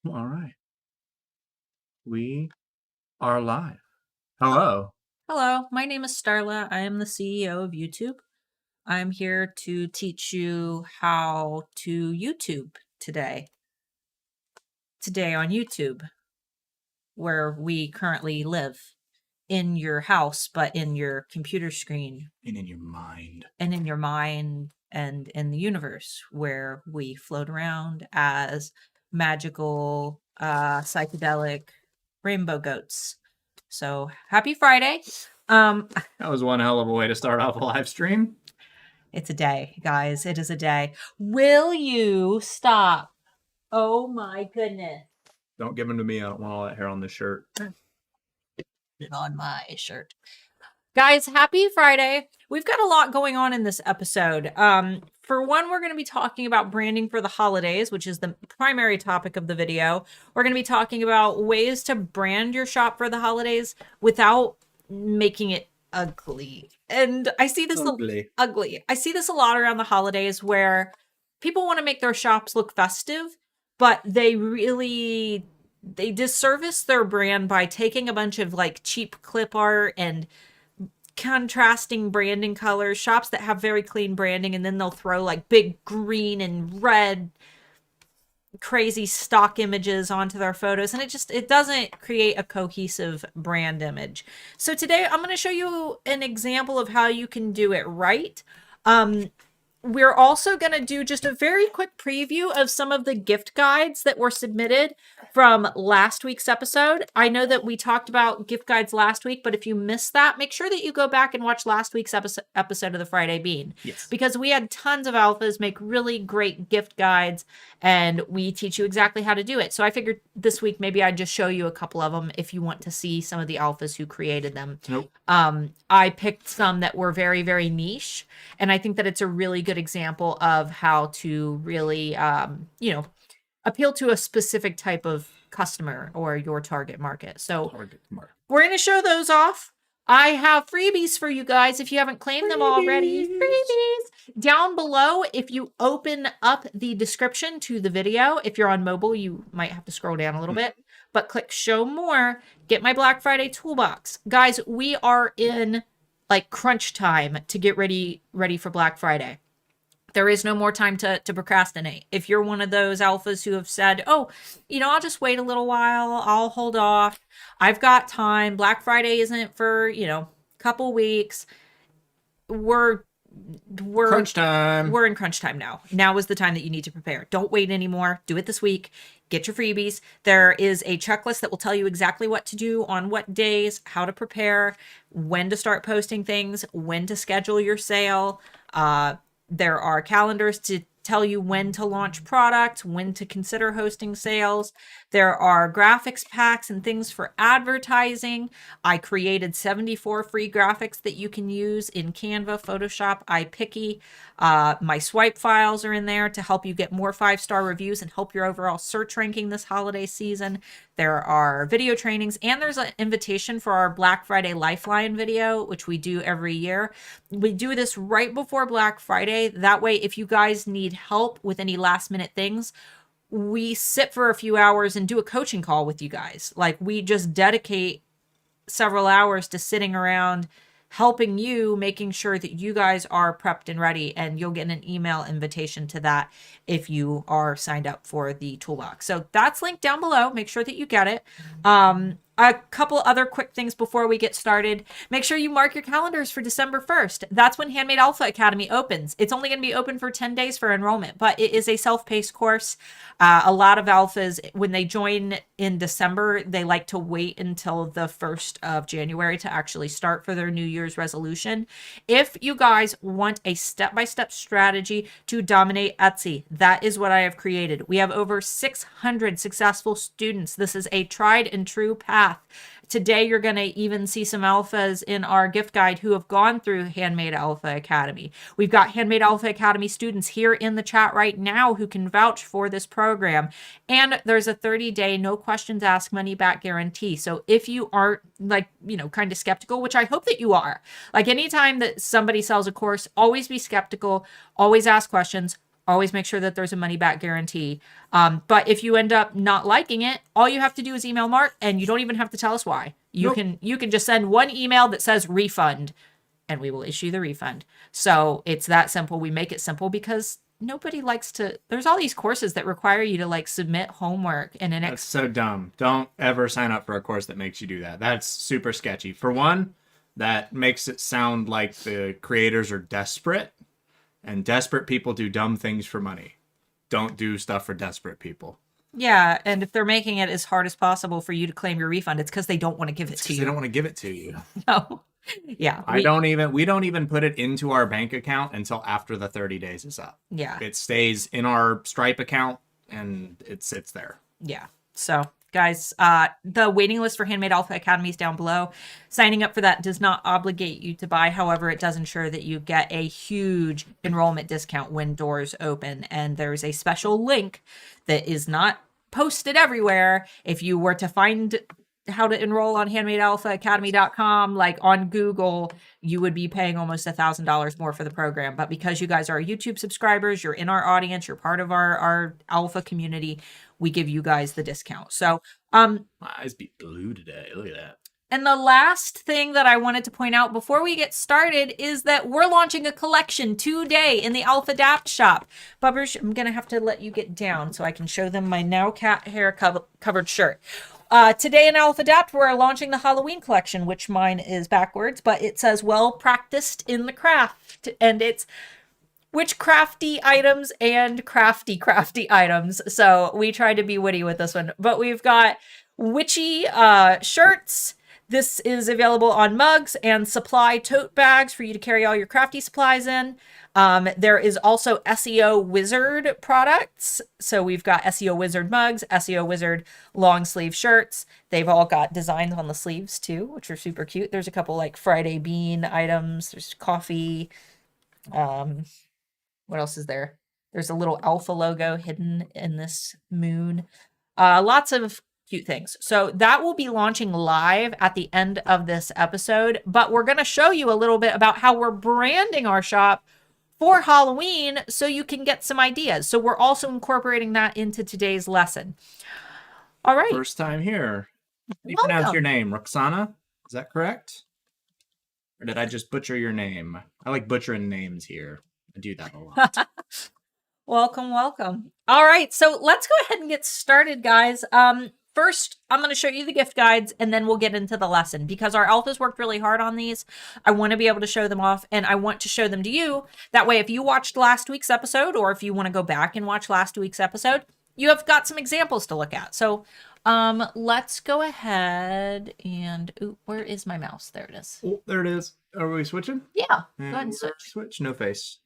All right. We are live. Hello. Hello, my name is Starla. I am the CEO of YouTube. I'm here to teach you how to YouTube today. Today on YouTube, where we currently live. In your house, but in your computer screen. And in your mind. And in your mind and in the universe, where we float around as magical, psychedelic rainbow goats. So happy Friday. That was one hell of a way to start off a live stream. It's a day, guys. It is a day. Will you stop? Oh my goodness. Don't give them to me. I don't want all that hair on this shirt. On my shirt. Guys, happy Friday. We've got a lot going on in this episode. For one, we're going to be talking about branding for the holidays, which is the primary topic of the video. We're going to be talking about ways to brand your shop for the holidays without making it ugly. And I see this ugly. I see this a lot around the holidays where people want to make their shops look festive, but they disservice their brand by taking a bunch of like cheap clip art and contrasting branding colors, shops that have very clean branding, and then they'll throw like big green and red crazy stock images onto their photos, and it doesn't create a cohesive brand image. So today I'm going to show you an example of how you can do it right. We're also going to do just a very quick preview of some of the gift guides that were submitted from last week's episode. I know that we talked about gift guides last week, but if you missed that, make sure that you go back and watch last week's episode of the Friday Bean. Yes. Because we had tons of alphas make really great gift guides, and we teach you exactly how to do it. So I figured this week maybe I'd just show you a couple of them if you want to see some of the alphas who created them. Nope. I picked some that were very, very niche, and I think that it's a really good example of how to really, appeal to a specific type of customer or your target market. So we're going to show those off. I have freebies for you guys if you haven't claimed them already. Freebies! Down below, if you open up the description to the video, if you're on mobile, you might have to scroll down a little bit, but click show more, get my Black Friday toolbox. Guys, we are in like crunch time to get ready for Black Friday. There is no more time to procrastinate. If you're one of those alphas who have said, oh, I'll just wait a little while, I'll hold off, I've got time, Black Friday isn't for, a couple weeks, we're crunch time. We're in crunch time now. Now is the time that you need to prepare. Don't wait anymore. Do it this week. Get your freebies. There is a checklist that will tell you exactly what to do on what days, how to prepare, when to start posting things, when to schedule your sale. There are calendars to tell you when to launch product, when to consider hosting sales. There are graphics packs and things for advertising. I created 74 free graphics that you can use in Canva, Photoshop, 𝐅𝐫𝐞𝐞. My swipe files are in there to help you get more 5-star reviews and help your overall search ranking this holiday season. There are video trainings, and there's an invitation for our Black Friday Lifeline video, which we do every year. We do this right before Black Friday. That way, if you guys need help with any last minute things, we sit for a few hours and do a coaching call with you guys. Like, we just dedicate several hours to sitting around helping you, making sure that you guys are prepped and ready, and you'll get an email invitation to that if you are signed up for the toolbox. So that's linked down below. Make sure that you get it. A couple other quick things before we get started. Make sure you mark your calendars for December 1st. That's when Handmade Alpha Academy opens. It's only going to be open for 10 days for enrollment, but it is a self-paced course. A lot of alphas, when they join in December, they like to wait until the 1st of January to actually start for their New Year's resolution. If you guys want a step-by-step strategy to dominate Etsy, that is what I have created. We have over 600 successful students. This is a tried and true path. Today, you're going to even see some alphas in our gift guide who have gone through Handmade Alpha Academy. We've got Handmade Alpha Academy students here in the chat right now who can vouch for this program. And there's a 30-day no questions asked money back guarantee. So if you aren't kind of skeptical, which I hope that you are, like anytime that somebody sells a course, always be skeptical, always ask questions, Always make sure that there's a money back guarantee. But if you end up not liking it, all you have to do is email Mark, and you don't even have to tell us why. You can just send one email that says refund, and we will issue the refund. So it's that simple. We make it simple because nobody likes to. There's all these courses that require you to like submit homework and an That's so dumb. Don't ever sign up for a course that makes you do that. That's super sketchy. For one, that makes it sound like the creators are desperate, and desperate people do dumb things for money. Don't do stuff for desperate people. Yeah, and if they're making it as hard as possible for you to claim your refund, it's because they don't want to give it to you. They don't want to give it to you. No. Yeah. We don't even put it into our bank account until after the 30 days is up. Yeah. It stays in our Stripe account and it sits there. Yeah. So guys, the waiting list for Handmade Alpha Academy is down below. Signing up for that does not obligate you to buy. However, it does ensure that you get a huge enrollment discount when doors open. And there's a special link that is not posted everywhere. If you were to find how to enroll on handmadealphaacademy.com, like on Google, you would be paying almost $1,000 more for the program. But because you guys are YouTube subscribers, you're in our audience, you're part of our alpha community, we give you guys the discount. So, my eyes be blue today. Look at that. And the last thing that I wanted to point out before we get started is that we're launching a collection today in the Alpha Adapt shop. Bubbers, I'm going to have to let you get down so I can show them my now cat hair covered shirt. Today in Alpha Adapt, we're launching the Halloween collection, which mine is backwards, but it says well practiced in the craft. And it's witchcrafty items and crafty items. So we tried to be witty with this one. But we've got witchy shirts. This is available on mugs and supply tote bags for you to carry all your crafty supplies in. There is also SEO Wizard products. So we've got SEO Wizard mugs, SEO Wizard long sleeve shirts. They've all got designs on the sleeves too, which are super cute. There's a couple like Friday bean items. There's coffee. What else is there? There's a little alpha logo hidden in this moon. Lots of cute things. So that will be launching live at the end of this episode, but we're going to show you a little bit about how we're branding our shop for Halloween so you can get some ideas. So we're also incorporating that into today's lesson. All right. First time here. How do you pronounce your name? Roxana? Is that correct? Or did I just butcher your name? I like butchering names here. I do that a lot. Welcome. All right. So let's go ahead and get started, guys. First, I'm going to show you the gift guides, and then we'll get into the lesson. Because our alphas worked really hard on these, I want to be able to show them off, and I want to show them to you. That way, if you watched last week's episode, or if you want to go back and watch last week's episode, you have got some examples to look at. So let's go ahead and... Ooh, where is my mouse? There it is. Oh, there it is. Are we switching? Yeah. Go ahead and switch. Switch. No face.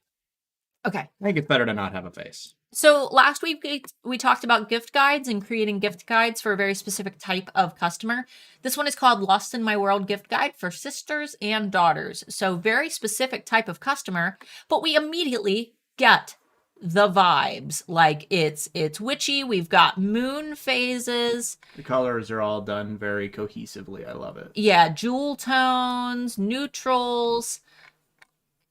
Okay. I think it's better to not have a face. So last week we talked about gift guides and creating gift guides for a very specific type of customer. This one is called Lost in My World Gift Guide for sisters and daughters. So very specific type of customer, but we immediately get the vibes. Like it's witchy. We've got moon phases. The colors are all done very cohesively. I love it. Yeah, jewel tones, neutrals.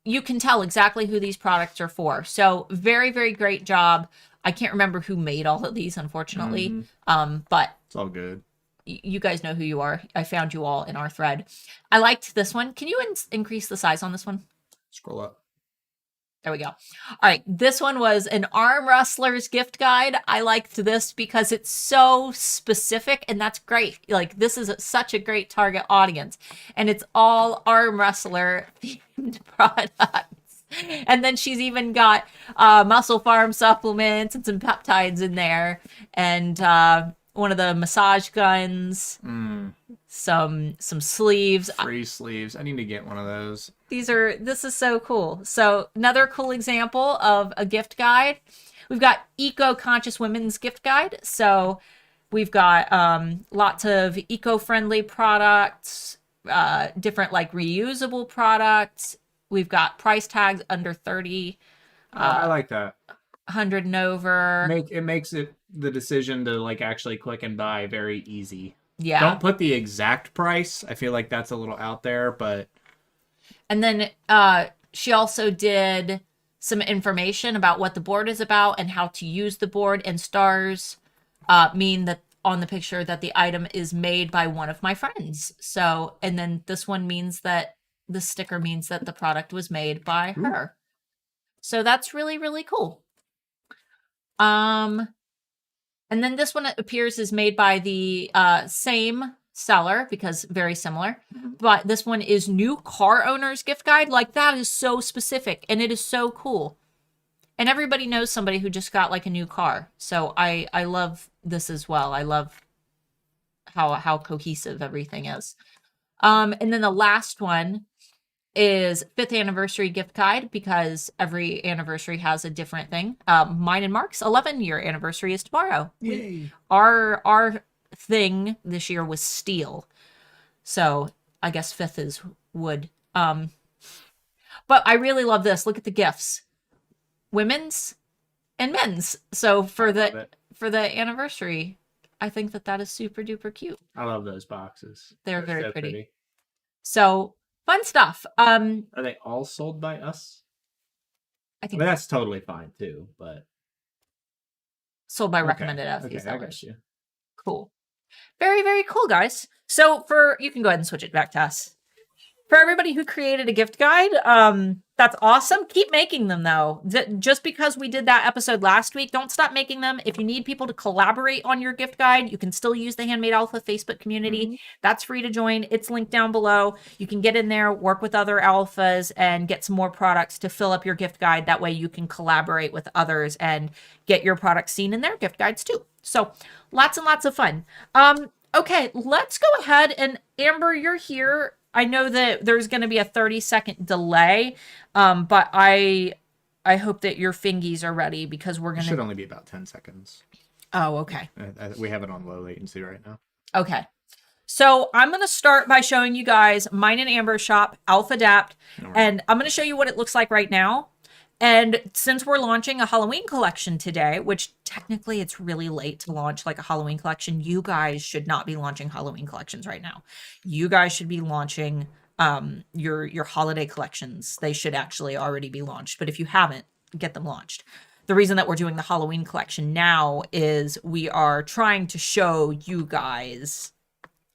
You can tell exactly who these products are for. So very, very great job. I can't remember who made all of these, unfortunately. But it's all good. You guys know who you are. I found you all in our thread. I liked this one. Can you increase the size on this one? Scroll up. There we go. All right. This one was an arm wrestler's gift guide. I liked this because it's so specific, and that's great. Like, this is such a great target audience, and it's all arm wrestler themed products. And then she's even got Muscle Farm supplements and some peptides in there, and one of the massage guns, some sleeves. Free sleeves. I need to get one of those. This is so cool. So another cool example of a gift guide. We've got eco-conscious women's gift guide. So we've got lots of eco-friendly products, different like reusable products. We've got price tags under 30. I like that. 100 and over. It makes it the decision to like actually click and buy very easy. Yeah. Don't put the exact price. I feel like that's a little out there, but. And then she also did some information about what the board is about and how to use the board, and stars mean that on the picture that the item is made by one of my friends. So, and then this one means that the sticker means that the product was made by her. So that's really, really cool. And then this one appears is made by the same seller, because very similar. But this one is new car owner's gift guide. Like, that is so specific, and it is so cool. And everybody knows somebody who just got like a new car. So I love this as well. I love how cohesive everything is. And then the last one is 5th anniversary gift guide, because every anniversary has a different thing. Mine and Mark's 11-year anniversary is tomorrow. Yay. Our thing this year was steel. So I guess 5th is wood. But I really love this. Look at the gifts. Women's and men's. So for the anniversary, I think that is super duper cute. I love those boxes. They're very so pretty. So fun stuff. Are they all sold by us? I think that's totally fine too, but sold by recommended FE sellers. I got you. Cool. Very, very cool, guys. So you can go ahead and switch it back to us. For everybody who created a gift guide, that's awesome. Keep making them, though. Just because we did that episode last week, don't stop making them. If you need people to collaborate on your gift guide, you can still use the Handmade Alpha Facebook community. That's free to join. It's linked down below. You can get in there, work with other alphas, and get some more products to fill up your gift guide. That way you can collaborate with others and get your products seen in their gift guides, too. So lots and lots of fun. Okay, let's go ahead. And Amber, you're here. I know that there's going to be a 30-second delay, but I hope that your fingies are ready, because we're going to... It should only be about 10 seconds. Oh, okay. We have it on low latency right now. Okay. So I'm going to start by showing you guys mine and Amber's shop, Alpha Adapt, and I'm going to show you what it looks like right now. And since we're launching a Halloween collection today, which technically it's really late to launch like a Halloween collection, you guys should not be launching Halloween collections right now. You guys should be launching your holiday collections. They should actually already be launched. But if you haven't, get them launched. The reason that we're doing the Halloween collection now is we are trying to show you guys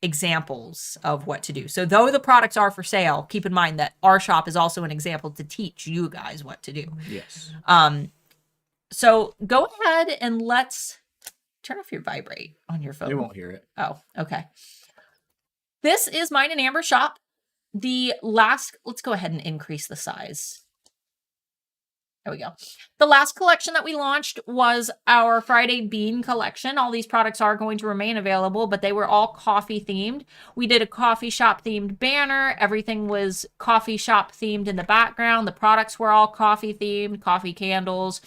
examples of what to do. So though the products are for sale, keep in mind that our shop is also an example to teach you guys what to do. Yes. So go ahead and let's turn off your vibrate on your phone. They won't hear it. Oh, okay. This is mine and Amber's shop. Let's go ahead and increase the size. There we go. The last collection that we launched was our Friday Bean collection. All these products are going to remain available, but they were all coffee themed. We did a coffee shop themed banner. Everything was coffee shop themed in the background. The products were all coffee themed, coffee candles,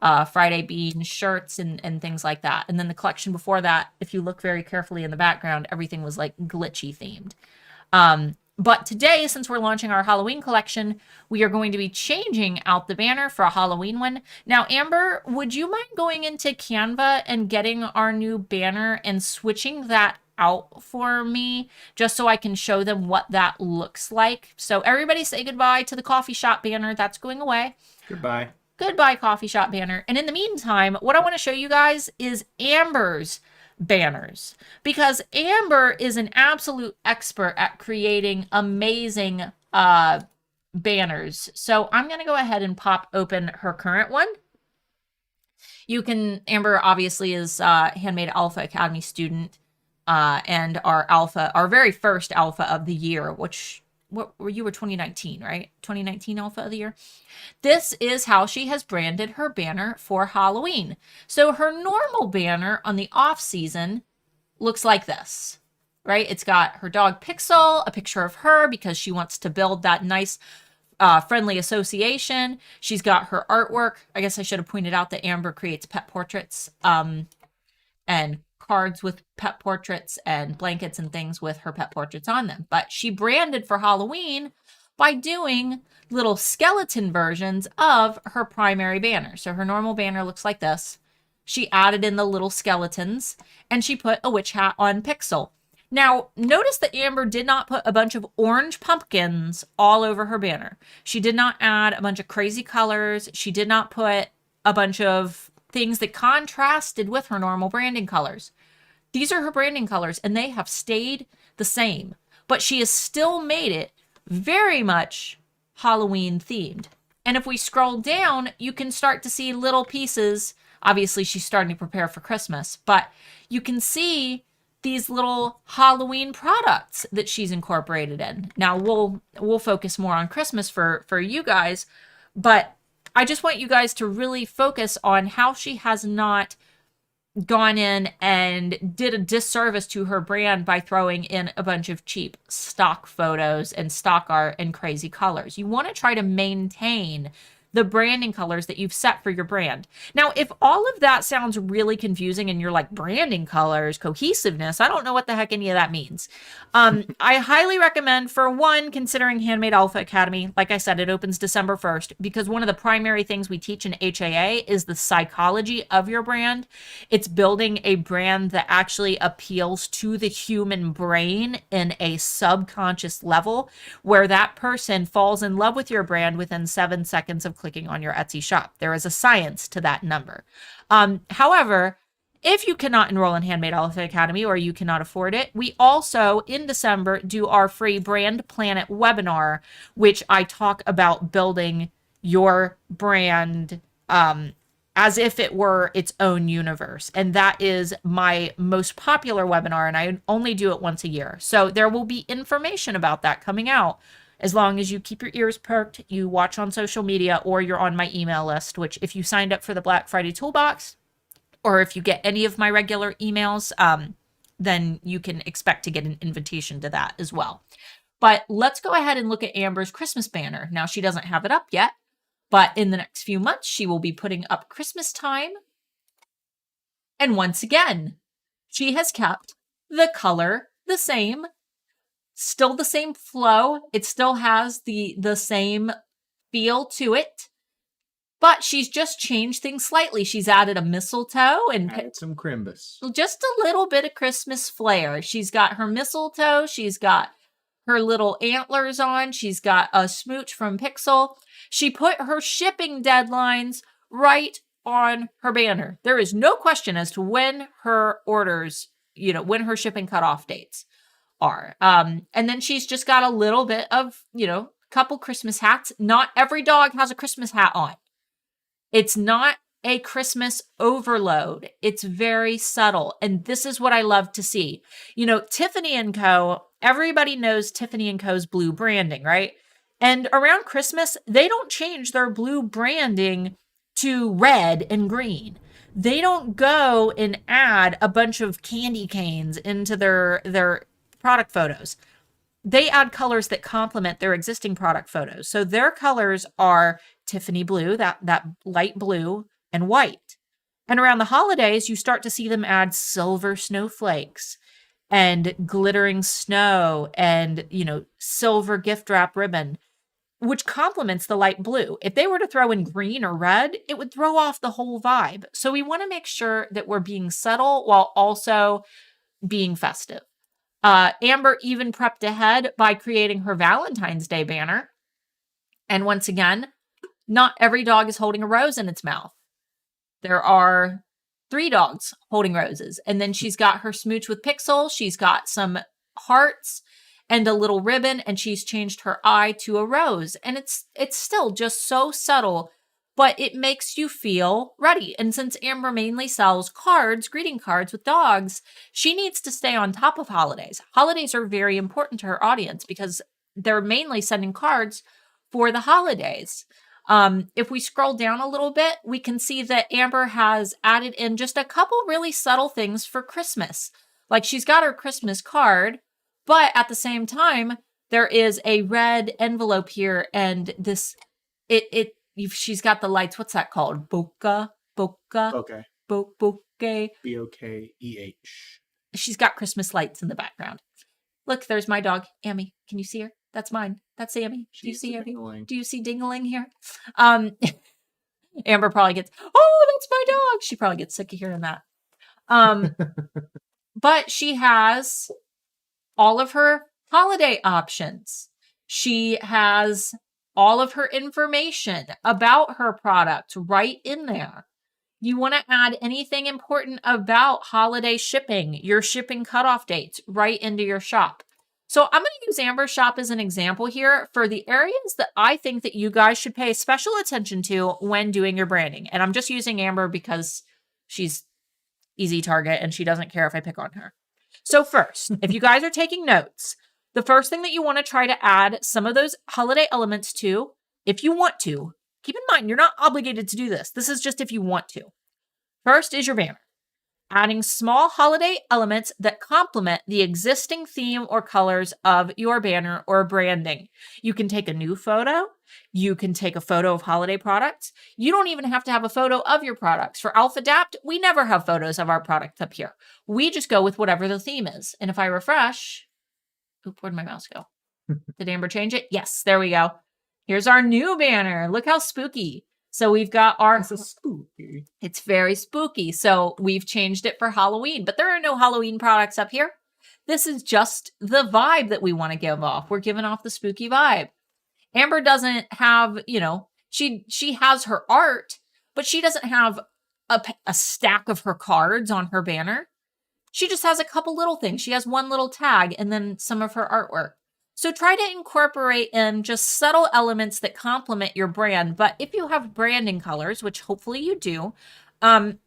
Friday Bean shirts, and things like that. And then the collection before that, if you look very carefully in the background, everything was like glitchy themed. But today, since we're launching our Halloween collection, we are going to be changing out the banner for a Halloween one. Now, Amber, would you mind going into Canva and getting our new banner and switching that out for me, just so I can show them what that looks like? So everybody say goodbye to the coffee shop banner. That's going away. Goodbye. Goodbye, coffee shop banner. And in the meantime, what I want to show you guys is Amber's banners, because Amber is an absolute expert at creating amazing banners. So I'm going to go ahead and pop open her current one. Amber obviously is Handmade Alpha Academy student, and our very first Alpha of the year, you were 2019, right? 2019 Alpha of the year. This is how she has branded her banner for Halloween. So her normal banner on the off season looks like this, right? It's got her dog Pixel, a picture of her because she wants to build that nice friendly association. She's got her artwork. I guess I should have pointed out that Amber creates pet portraits, and cards with pet portraits and blankets and things with her pet portraits on them. But she branded for Halloween by doing little skeleton versions of her primary banner. So her normal banner looks like this. She added in the little skeletons, and she put a witch hat on Pixel. Now, notice that Amber did not put a bunch of orange pumpkins all over her banner. She did not add a bunch of crazy colors. She did not put a bunch of things that contrasted with her normal branding colors. These are her branding colors, and they have stayed the same. But she has still made it very much Halloween themed. And if we scroll down, you can start to see little pieces. Obviously, she's starting to prepare for Christmas, but you can see these little Halloween products that she's incorporated in. Now we'll focus more on Christmas for you guys, but I just want you guys to really focus on how she has not gone in and did a disservice to her brand by throwing in a bunch of cheap stock photos and stock art and crazy colors. You want to try to maintain the branding colors that you've set for your brand. Now, if all of that sounds really confusing and you're like, branding colors, cohesiveness, I don't know what the heck any of that means. I highly recommend, for one, considering Handmade Alpha Academy. Like I said, it opens December 1st, because one of the primary things we teach in HAA is the psychology of your brand. It's building a brand that actually appeals to the human brain in a subconscious level, where that person falls in love with your brand within 7 seconds of clicking on your Etsy shop. There is a science to that number. However, if you cannot enroll in Handmade Alpha Academy, or you cannot afford it, we also in December do our free Brand Planet webinar, which I talk about building your brand as if it were its own universe. And that is my most popular webinar, and I only do it once a year. So there will be information about that coming out, as long as you keep your ears perked, you watch on social media, or you're on my email list, which if you signed up for the Black Friday Toolbox, or if you get any of my regular emails, then you can expect to get an invitation to that as well. But let's go ahead and look at Amber's Christmas banner. Now, she doesn't have it up yet, but in the next few months, she will be putting up Christmas time. And once again, she has kept the color the same. Still the same flow. It still has the same feel to it, but she's just changed things slightly. She's added a mistletoe and added some Crimbus. Just a little bit of Christmas flair. She's got her mistletoe. She's got her little antlers on. She's got a smooch from Pixel. She put her shipping deadlines right on her banner. There is no question as to when her orders, when her shipping cutoff dates are. And then she's just got a little bit of, couple Christmas hats. Not every dog has a Christmas hat on. It's not a Christmas overload. It's very subtle. And this is what I love to see. Tiffany & Co., everybody knows Tiffany & Co.'s blue branding, right? And around Christmas, they don't change their blue branding to red and green. They don't go and add a bunch of candy canes into their product photos. They add colors that complement their existing product photos. So their colors are Tiffany blue, that light blue, and white. And around the holidays, you start to see them add silver snowflakes and glittering snow and, silver gift wrap ribbon, which complements the light blue. If they were to throw in green or red, it would throw off the whole vibe. So we want to make sure that we're being subtle while also being festive. Amber even prepped ahead by creating her Valentine's Day banner. And once again, not every dog is holding a rose in its mouth. There are 3 dogs holding roses. And then she's got her smooch with Pixel. She's got some hearts and a little ribbon, and she's changed her eye to a rose. And it's still just so subtle, but it makes you feel ready. And since Amber mainly sells cards, greeting cards with dogs, she needs to stay on top of holidays. Holidays are very important to her audience because they're mainly sending cards for the holidays. If we scroll down a little bit, we can see that Amber has added in just a couple really subtle things for Christmas. Like she's got her Christmas card, but at the same time, there is a red envelope here, and she's got the lights. What's that called? Bokeh. Okay. Bokeh. B-O-K-E-H. She's got Christmas lights in the background. Look, there's my dog, Amy. Can you see her? That's mine. That's Amy. Do you see her? Do you see Dingling here? Amber probably gets, oh, that's my dog. She probably gets sick of hearing that. But she has all of her holiday options. She has all of her information about her product right in there. You want to add anything important about holiday shipping, your shipping cutoff dates right into your shop. So I'm going to use Amber's shop as an example here for the areas that I think that you guys should pay special attention to when doing your branding. And I'm just using Amber because she's easy target and she doesn't care if I pick on her. So first, if you guys are taking notes, the first thing that you want to try to add some of those holiday elements to, if you want to, keep in mind, you're not obligated to do this. This is just if you want to. First is your banner. Adding small holiday elements that complement the existing theme or colors of your banner or branding. You can take a new photo. You can take a photo of holiday products. You don't even have to have a photo of your products. For Adapt, we never have photos of our products up here. We just go with whatever the theme is. And if I refresh, where'd my mouse go? Did Amber change it? Yes, there we go. Here's our new banner. Look how spooky. So we've got our... spooky. It's very spooky. So we've changed it for Halloween, but there are no Halloween products up here. This is just the vibe that we want to give off. We're giving off the spooky vibe. Amber doesn't have, she has her art, but she doesn't have a stack of her cards on her banner. She just has a couple little things. She has one little tag and then some of her artwork. So try to incorporate in just subtle elements that complement your brand. But if you have branding colors, which hopefully you do,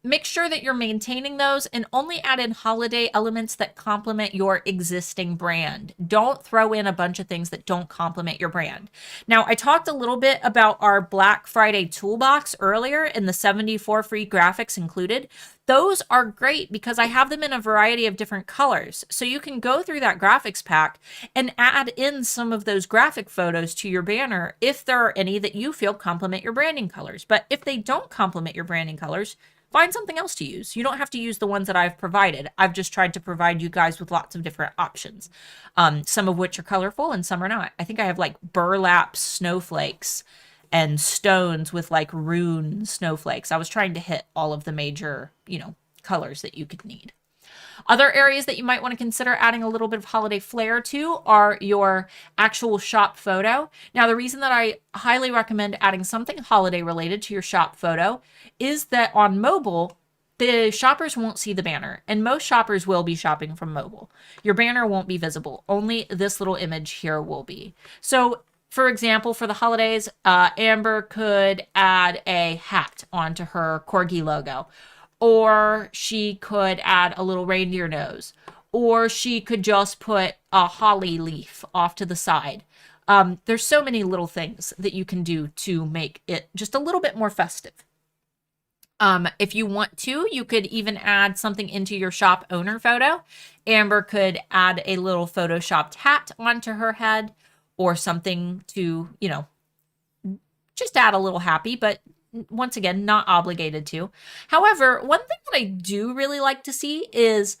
make sure that you're maintaining those and only add in holiday elements that complement your existing brand. Don't throw in a bunch of things that don't complement your brand. Now, I talked a little bit about our Black Friday toolbox earlier in the 74 free graphics included. Those are great because I have them in a variety of different colors. So you can go through that graphics pack and add in some of those graphic photos to your banner if there are any that you feel complement your branding colors. But if they don't complement your branding colors, find something else to use. You don't have to use the ones that I've provided. I've just tried to provide you guys with lots of different options, some of which are colorful and some are not. I think I have like burlap snowflakes and stones with like rune snowflakes. I was trying to hit all of the major, colors that you could need. Other areas that you might want to consider adding a little bit of holiday flair to are your actual shop photo. Now, the reason that I highly recommend adding something holiday related to your shop photo is that on mobile, the shoppers won't see the banner, and most shoppers will be shopping from mobile. Your banner won't be visible. Only this little image here will be. So, for example, for the holidays, Amber could add a hat onto her corgi logo, or she could add a little reindeer nose, or she could just put a holly leaf off to the side. There's so many little things that you can do to make it just a little bit more festive. If you want to, you could even add something into your shop owner photo. Amber could add a little photoshopped hat onto her head, or something to, just add a little happy, but once again, not obligated to. However, one thing that I do really like to see is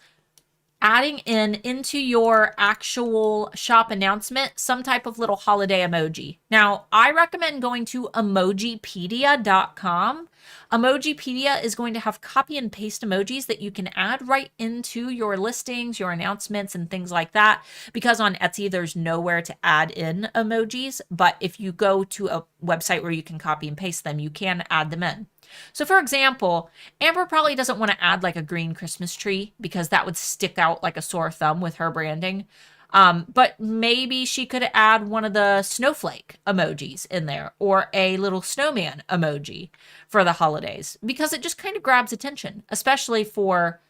adding into your actual shop announcement some type of little holiday emoji. Now, I recommend going to emojipedia.com. Emojipedia is going to have copy and paste emojis that you can add right into your listings, your announcements, and things like that. Because on Etsy, there's nowhere to add in emojis. But if you go to a website where you can copy and paste them, you can add them in. So for example, Amber probably doesn't want to add like a green Christmas tree because that would stick out like a sore thumb with her branding. But maybe she could add one of the snowflake emojis in there, or a little snowman emoji for the holidays, because it just kind of grabs attention, especially for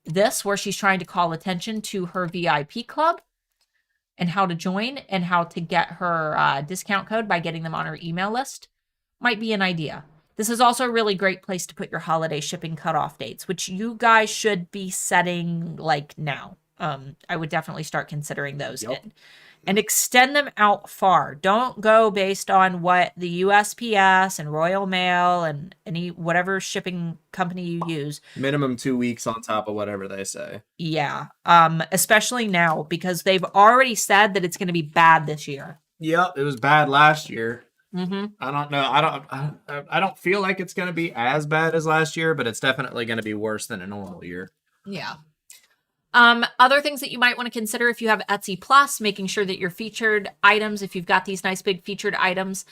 this, where she's trying to call attention to her VIP club and how to join and how to get her discount code by getting them on her email list. Might be an idea. This is also a really great place to put your holiday shipping cutoff dates, which you guys should be setting like now. I would definitely start considering those. Yep. And extend them out far. Don't go based on what the USPS and Royal Mail and whatever shipping company you use. Minimum 2 weeks on top of whatever they say. Yeah. Especially now, because they've already said that it's going to be bad this year. Yep, it was bad last year. Mm-hmm. I don't know. I don't feel like it's going to be as bad as last year, but it's definitely going to be worse than a normal year. Yeah. Other things that you might want to consider if you have Etsy Plus, making sure that your featured items, if you've got these nice big featured items,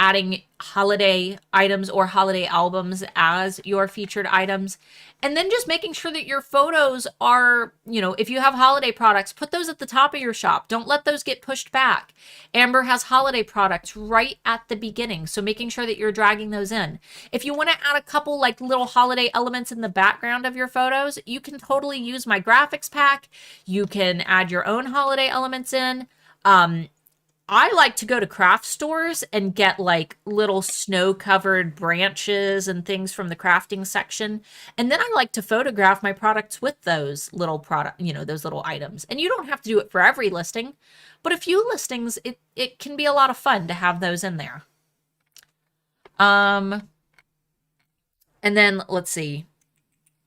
adding holiday items or holiday albums as your featured items. And then just making sure that your photos are, if you have holiday products, put those at the top of your shop. Don't let those get pushed back. Amber has holiday products right at the beginning, so making sure that you're dragging those in. If you want to add a couple like little holiday elements in the background of your photos, you can totally use my graphics pack. You can add your own holiday elements in. I like to go to craft stores and get like little snow-covered branches and things from the crafting section. And then I like to photograph my products with those little those little items. And you don't have to do it for every listing, but a few listings, it can be a lot of fun to have those in there. And then let's see.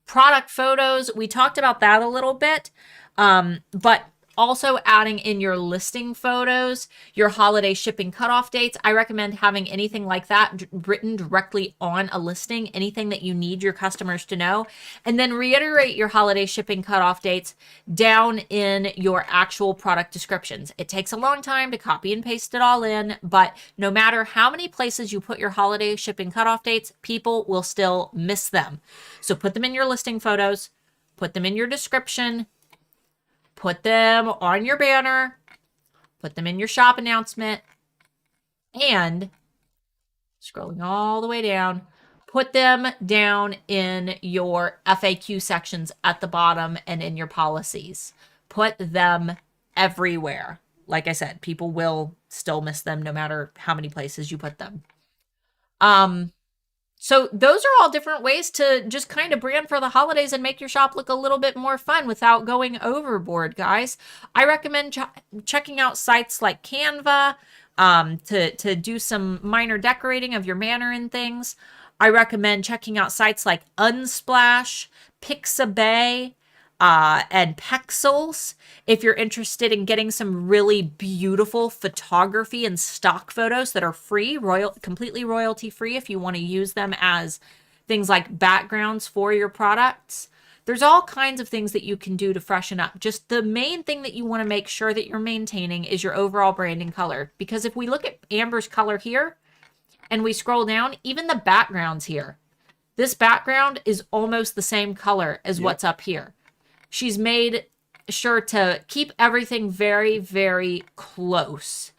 Product photos, we talked about that a little bit. But also adding in your listing photos, your holiday shipping cutoff dates. I recommend having anything like that written directly on a listing, anything that you need your customers to know. And then reiterate your holiday shipping cutoff dates down in your actual product descriptions. It takes a long time to copy and paste it all in, but no matter how many places you put your holiday shipping cutoff dates, people will still miss them. So put them in your listing photos, put them in your description, put them on your banner, put them in your shop announcement, and scrolling all the way down, put them down in your FAQ sections at the bottom and in your policies. Put them everywhere. Like I said, people will still miss them no matter how many places you put them. So those are all different ways to just kind of brand for the holidays and make your shop look a little bit more fun without going overboard, guys. I recommend checking out sites like Canva to do some minor decorating of your banner and things. I recommend checking out sites like Unsplash, Pixabay, and Pexels if you're interested in getting some really beautiful photography and stock photos that are free, completely royalty free if you want to use them as things like backgrounds for your products. There's all kinds of things that you can do to freshen up. Just the main thing that you want to make sure that you're maintaining is your overall branding color. Because if we look at Amber's color here and we scroll down, even the backgrounds here, this background is almost the same color as what's up here. She's made sure to keep everything very, very close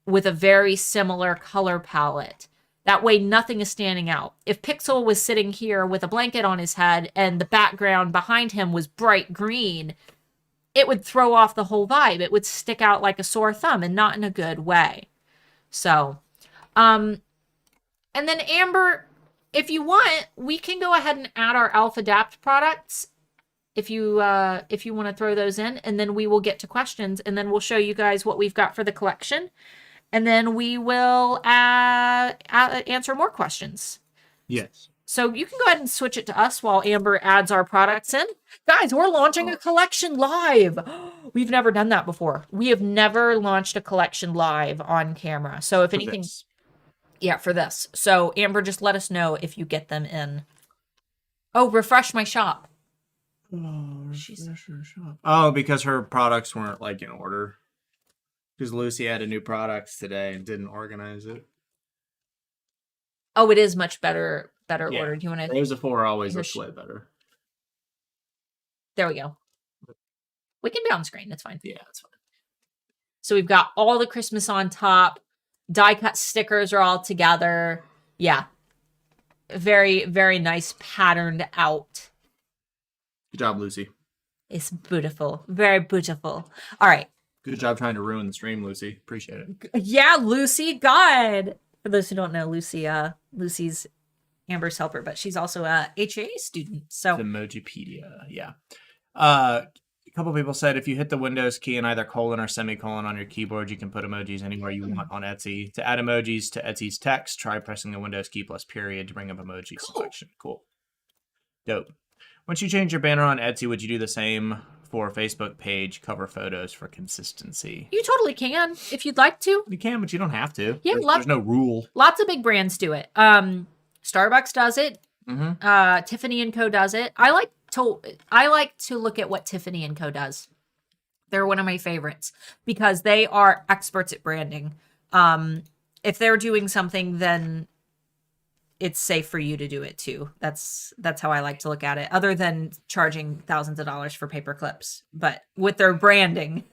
with a very similar color palette. That way, nothing is standing out. If Pixel was sitting here with a blanket on his head and the background behind him was bright green, it would throw off the whole vibe. It would stick out like a sore thumb and not in a good way. So, and then Amber, if you want, we can go ahead and add our Alpha Adapt products if you want to throw those in, and then we will get to questions, and then we'll show you guys what we've got for the collection, and then we will answer more questions. Yes. So you can go ahead and switch it to us while Amber adds our products in. Guys, we're launching a collection live. We've never done that before. We have never launched a collection live on camera. So if anything... Yeah, for this. So Amber, just let us know if you get them in. Oh, refresh my shop. Oh, because her products weren't like in order. Because Lucy added new products today and didn't organize it. Oh, it is much better ordered. You want to? Those before always look way better. There we go. We can be on screen. That's fine. Yeah, that's fine. So we've got all the Christmas on top. Die cut stickers are all together. Yeah. Very, very nice patterned out. Good job, Lucy. It's beautiful. Very beautiful. All right. Good job trying to ruin the stream, Lucy. Appreciate it. Yeah, Lucy. God. For those who don't know, Lucy's Amber's helper, but she's also a HAA student. So Emojipedia. Yeah. A couple people said if you hit the Windows key and either colon or semicolon on your keyboard, you can put emojis anywhere you want on Etsy. To add emojis to Etsy's text, try pressing the Windows key plus period to bring up emoji selection. Cool. Dope. Once you change your banner on Etsy, would you do the same for Facebook page cover photos for consistency? You totally can if you'd like to. You can, but you don't have to. Yeah, there's no rule. Lots of big brands do it. Starbucks does it. Mm-hmm. Tiffany & Co. does it. I like to look at what Tiffany & Co. does. They're one of my favorites because they are experts at branding. If they're doing something, then it's safe for you to do it too. That's how I like to look at it, other than charging thousands of dollars for paper clips. But with their branding.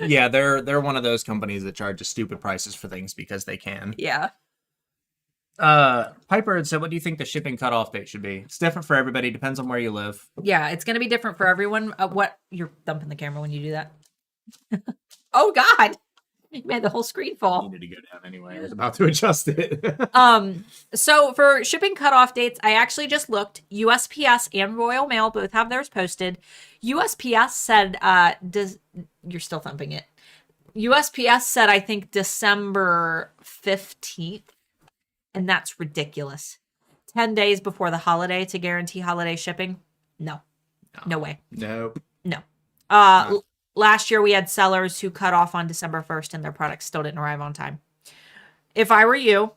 Yeah, they're one of those companies that charges stupid prices for things because they can. Yeah. Piper had said, what do you think the shipping cutoff date should be? It's different for everybody. Depends on where you live. Yeah, it's going to be different for everyone. What? You're thumping the camera when you do that. Oh, God. You made the whole screen fall. Needed to go down anyway. I was about to adjust it. So for shipping cutoff dates, I actually just looked. USPS and Royal Mail both have theirs posted. USPS said, you're still thumping it. USPS said, I think December 15th. And that's ridiculous. 10 days before the holiday to guarantee holiday shipping? No way. Nope. No. Last year we had sellers who cut off on December 1st and their products still didn't arrive on time. If I were you,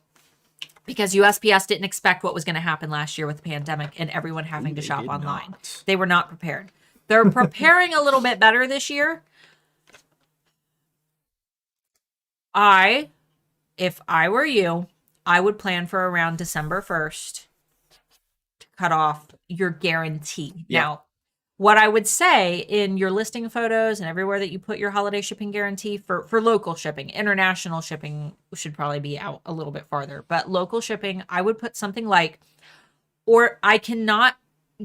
because USPS didn't expect what was going to happen last year with the pandemic and everyone having to shop online. They were not prepared. They're preparing a little bit better this year. If I were you, I would plan for around December 1st to cut off your guarantee. Yeah. Now, what I would say in your listing photos and everywhere that you put your holiday shipping guarantee for local shipping, international shipping should probably be out a little bit farther. But local shipping, I would put something like, or I cannot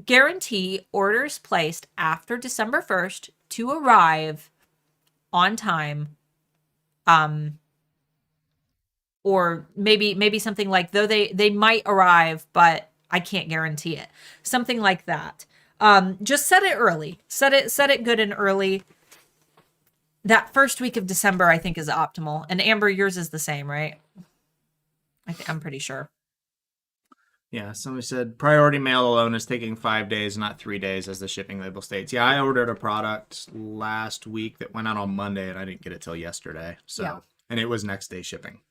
guarantee orders placed after December 1st to arrive on time. Or maybe something like, though they might arrive, but I can't guarantee it. Something like that. Just set it early. Set it good and early. That first week of December, I think, is optimal. And Amber, yours is the same, right? I'm pretty sure. Yeah, somebody said priority mail alone is taking 5 days, not 3 days, as the shipping label states. Yeah, I ordered a product last week that went out on Monday, and I didn't get it till yesterday. So, yeah. And it was next day shipping.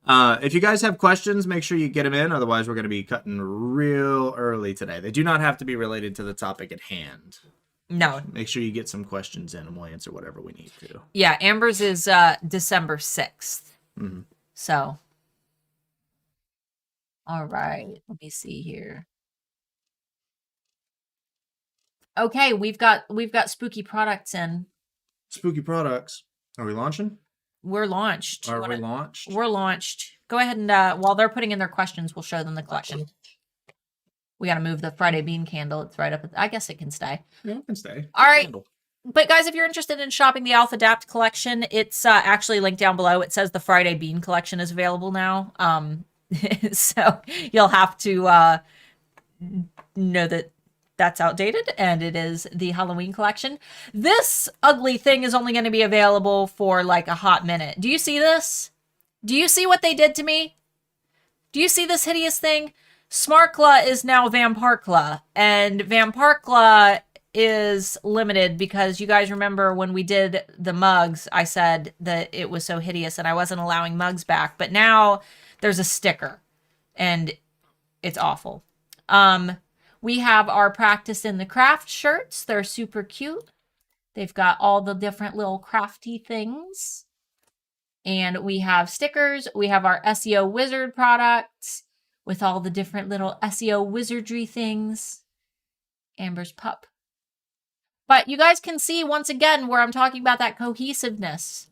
If you guys have questions, make sure you get them in. Otherwise, we're going to be cutting real early today. They do not have to be related to the topic at hand. No. Make sure you get some questions in, and we'll answer whatever we need to. Yeah, Amber's is December 6th. Mm-hmm. So, all right. Let me see here. Okay, we've got spooky products in. Spooky products. Are we launching? We're launched. Are we launched? We're launched. Go ahead and while they're putting in their questions, we'll show them the collection. We got to move the Friday bean candle. It's right up. I guess it can stay. Yeah, it can stay. All right. But guys, if you're interested in shopping the Adapt collection, it's actually linked down below. It says the Friday bean collection is available now. So you'll have to know that that's outdated, and it is the Halloween collection. This ugly thing is only going to be available for like a hot minute. Do you see this? Do you see what they did to me? Do you see this hideous thing? SmartCla is now VampireCla, and VampireCla is limited because you guys remember when we did the mugs, I said that it was so hideous and I wasn't allowing mugs back, but now there's a sticker and it's awful. We have our Practice in the Craft shirts. They're super cute. They've got all the different little crafty things. And we have stickers. We have our SEO Wizard products with all the different little SEO wizardry things. Amber's pup. But you guys can see once again where I'm talking about that cohesiveness.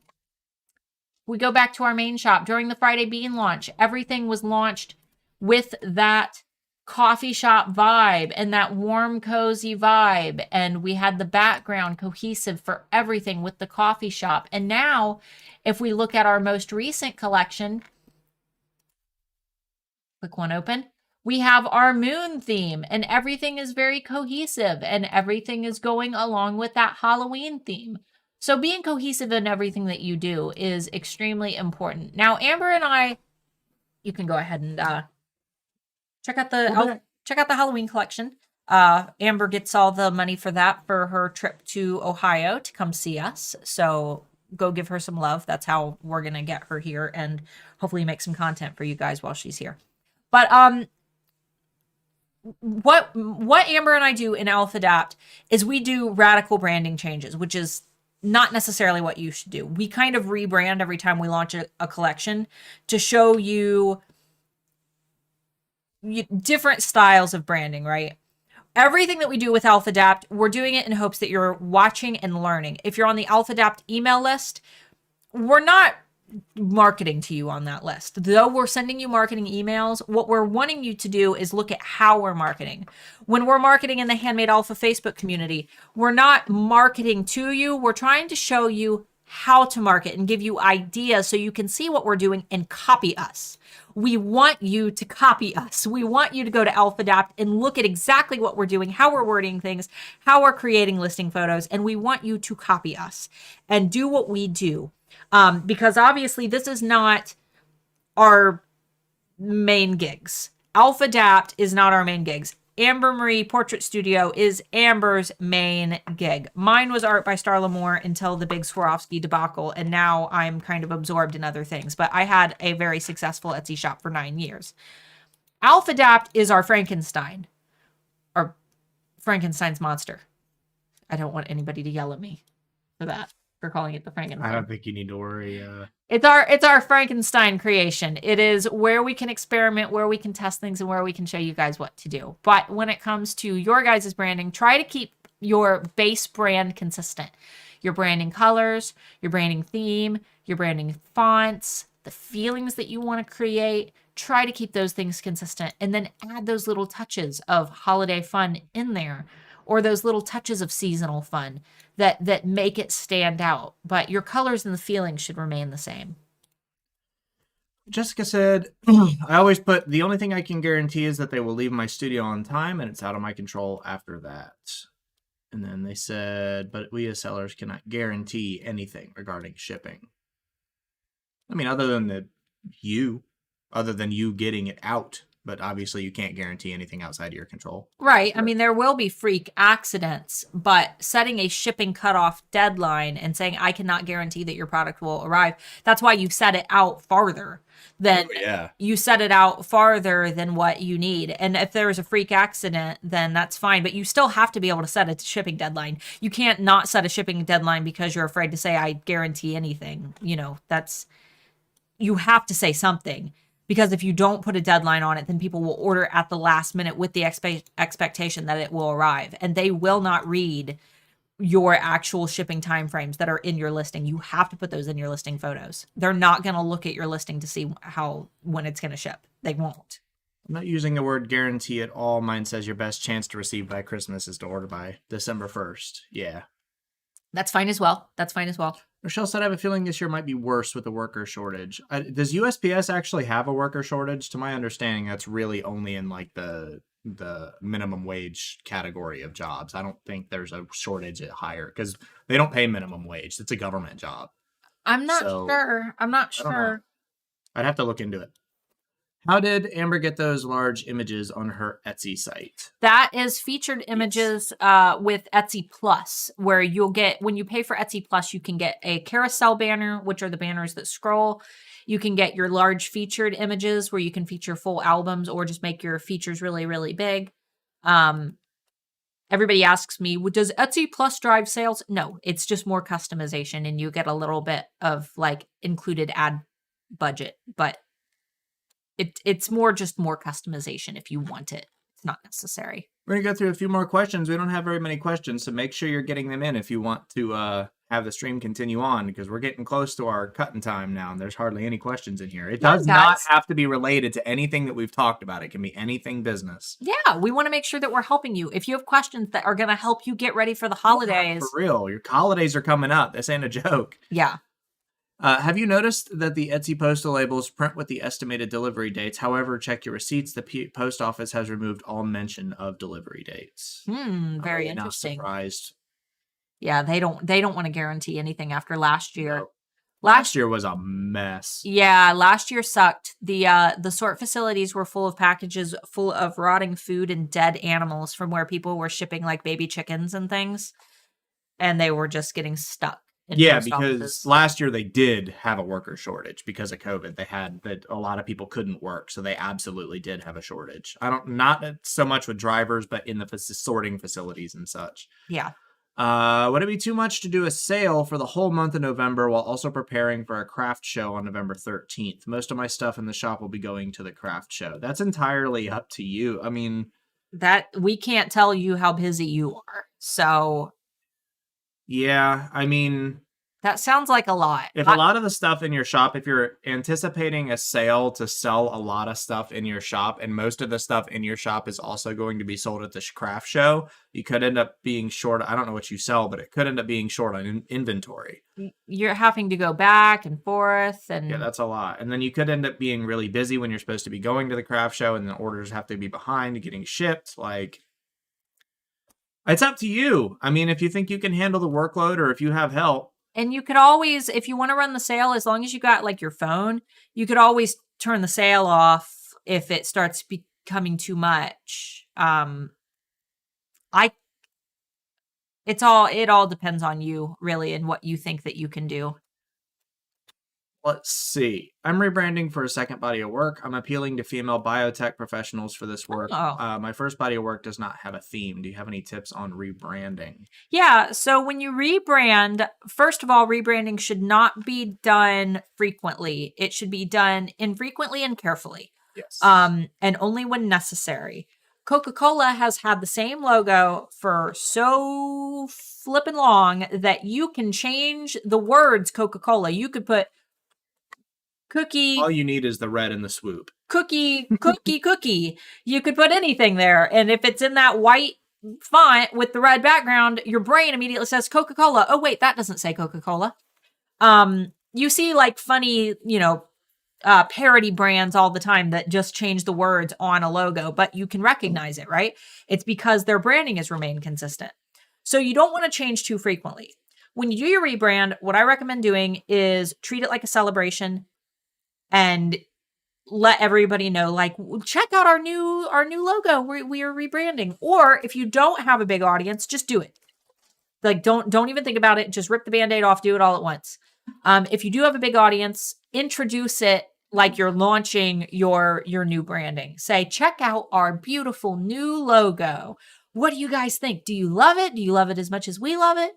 We go back to our main shop. During the Friday Bean launch, everything was launched with that coffee shop vibe and that warm, cozy vibe. And we had the background cohesive for everything with the coffee shop. And now, if we look at our most recent collection, click one open, we have our moon theme and everything is very cohesive and everything is going along with that Halloween theme. So being cohesive in everything that you do is extremely important. Now, Amber and I, you can go ahead and check out the Halloween collection. Amber gets all the money for that for her trip to Ohio to come see us. So go give her some love. That's how we're going to get her here and hopefully make some content for you guys while she's here. But what Amber and I do in 𝐓𝐸𝐷𝒐𝒑 is we do radical branding changes, which is not necessarily what you should do. We kind of rebrand every time we launch a collection to show you different styles of branding, right? Everything that we do with 𝐓𝐸𝐷𝒐𝒑, we're doing it in hopes that you're watching and learning. If you're on the 𝐓𝐸𝐷𝒐𝒑 email list, we're not marketing to you on that list. Though we're sending you marketing emails, what we're wanting you to do is look at how we're marketing. When we're marketing in the Handmade Alpha Facebook community, we're not marketing to you. We're trying to show you how to market and give you ideas so you can see what we're doing and copy us. We want you to copy us. We want you to go to 𝐓𝐸𝐷𝒐𝒑 and look at exactly what we're doing, how we're wording things, how we're creating listing photos, and we want you to copy us and do what we do. Because obviously this is not our main gigs. 𝐓𝐸𝐷𝒑 is not our main gigs. Amber Marie Portrait Studio is Amber's main gig. Mine was art by Starla Moore until the big Swarovski debacle, and now I'm kind of absorbed in other things. But I had a very successful Etsy shop for 9 years. 𝐓𝐸𝐷𝒑 is our Frankenstein, or Frankenstein's monster. I don't want anybody to yell at me for that, for calling it the Frankenstein. I don't think you need to worry. It's our Frankenstein creation. It is where we can experiment, where we can test things, and where we can show you guys what to do. But when it comes to your guys' branding, try to keep your base brand consistent. Your branding colors, your branding theme, your branding fonts, the feelings that you want to create. Try to keep those things consistent, and then add those little touches of holiday fun in there, or those little touches of seasonal fun that make it stand out. But your colors and the feelings should remain the same. Jessica said, I always put, the only thing I can guarantee is that they will leave my studio on time, and it's out of my control after that. And then they said, but we as sellers cannot guarantee anything regarding shipping. I mean, other than you getting it out. But obviously you can't guarantee anything outside of your control. Right. I mean, there will be freak accidents, but setting a shipping cutoff deadline and saying, I cannot guarantee that your product will arrive. That's why you set it out farther than you set it out farther than what you need. And if there is a freak accident, then that's fine. But you still have to be able to set a shipping deadline. You can't not set a shipping deadline because you're afraid to say, I guarantee anything. You know, you have to say something. Because if you don't put a deadline on it, then people will order at the last minute with the expectation that it will arrive. And they will not read your actual shipping timeframes that are in your listing. You have to put those in your listing photos. They're not going to look at your listing to see when it's going to ship. They won't. I'm not using the word guarantee at all. Mine says your best chance to receive by Christmas is to order by December 1st. Yeah. That's fine as well. Rochelle said, I have a feeling this year might be worse with the worker shortage. Does USPS actually have a worker shortage? To my understanding, that's really only in like the minimum wage category of jobs. I don't think there's a shortage at higher because they don't pay minimum wage. It's a government job. I'm not sure. I'd have to look into it. How did Amber get those large images on her Etsy site? That is featured images with Etsy Plus, where you'll get, when you pay for Etsy Plus, you can get a carousel banner, which are the banners that scroll. You can get your large featured images where you can feature full albums or just make your features really, really big. Everybody asks me, does Etsy Plus drive sales? No, it's just more customization and you get a little bit of like included ad budget, but it's more customization if you want it. It's not necessary. We're going to go through a few more questions. We don't have very many questions, so make sure you're getting them in if you want to have the stream continue on, because we're getting close to our cutting time now, and there's hardly any questions in here. It does not have to be related to anything that we've talked about. It can be anything business. Yeah, we want to make sure that we're helping you. If you have questions that are going to help you get ready for the holidays. For real, your holidays are coming up. This ain't a joke. Yeah. Have you noticed that the Etsy postal labels print with the estimated delivery dates? However, check your receipts. The post office has removed all mention of delivery dates. Very interesting. Not surprised. Yeah, they don't want to guarantee anything after last year. No. Last year was a mess. Yeah, last year sucked. The sort facilities were full of packages full of rotting food and dead animals from where people were shipping like baby chickens and things, and they were just getting stuck. in Yeah, post because offices. last year they did have a worker shortage because of COVID. They had that a lot of people couldn't work, so they absolutely did have a shortage. I don't not so much with drivers, but in the sorting facilities and such. Yeah. Would it be too much to do a sale for the whole month of November while also preparing for a craft show on November 13th? Most of my stuff in the shop will be going to the craft show. That's entirely up to you. I mean, That we can't tell you how busy you are. So yeah, I mean, that sounds like a lot. if a lot of the stuff in your shop, if you're anticipating a sale to sell a lot of stuff in your shop, and most of the stuff in your shop is also going to be sold at the craft show, you could end up being short. I don't know what you sell, but it could end up being short on inventory. You're having to go back and forth, and Yeah, that's a lot. And then you could end up being really busy when you're supposed to be going to the craft show, and the orders have to be behind getting shipped. Like, it's up to you. I mean, if you think you can handle the workload or if you have help. And you could always, if you want to run the sale, as long as you got like your phone, you could always turn the sale off if it starts becoming too much. It all depends on you really and what you think that you can do. Let's see. I'm rebranding for a second body of work. I'm appealing to female biotech professionals for this work. Oh. My first body of work does not have a theme. Do you have any tips on rebranding? Yeah. So when you rebrand, first of all, rebranding should not be done frequently. It should be done infrequently and carefully. Yes. And only when necessary. Coca-Cola has had the same logo for so flippin' long that you can change the words Coca-Cola. You could put cookie. All you need is the red and the swoop. Cookie. You could put anything there. And if it's in that white font with the red background, your brain immediately says Coca-Cola. Oh, wait, that doesn't say Coca-Cola. You see like funny, parody brands all the time that just change the words on a logo, but you can recognize it, right? It's because their branding has remained consistent. So you don't want to change too frequently. When you do your rebrand, what I recommend doing is treat it like a celebration and let everybody know, like, check out our new logo. We are rebranding. Or if you don't have a big audience, just do it. Like, don't even think about it. Just rip the Band-Aid off. Do it all at once. If you do have a big audience, introduce it like you're launching your new branding. Say, check out our beautiful new logo. What do you guys think? Do you love it? Do you love it as much as we love it?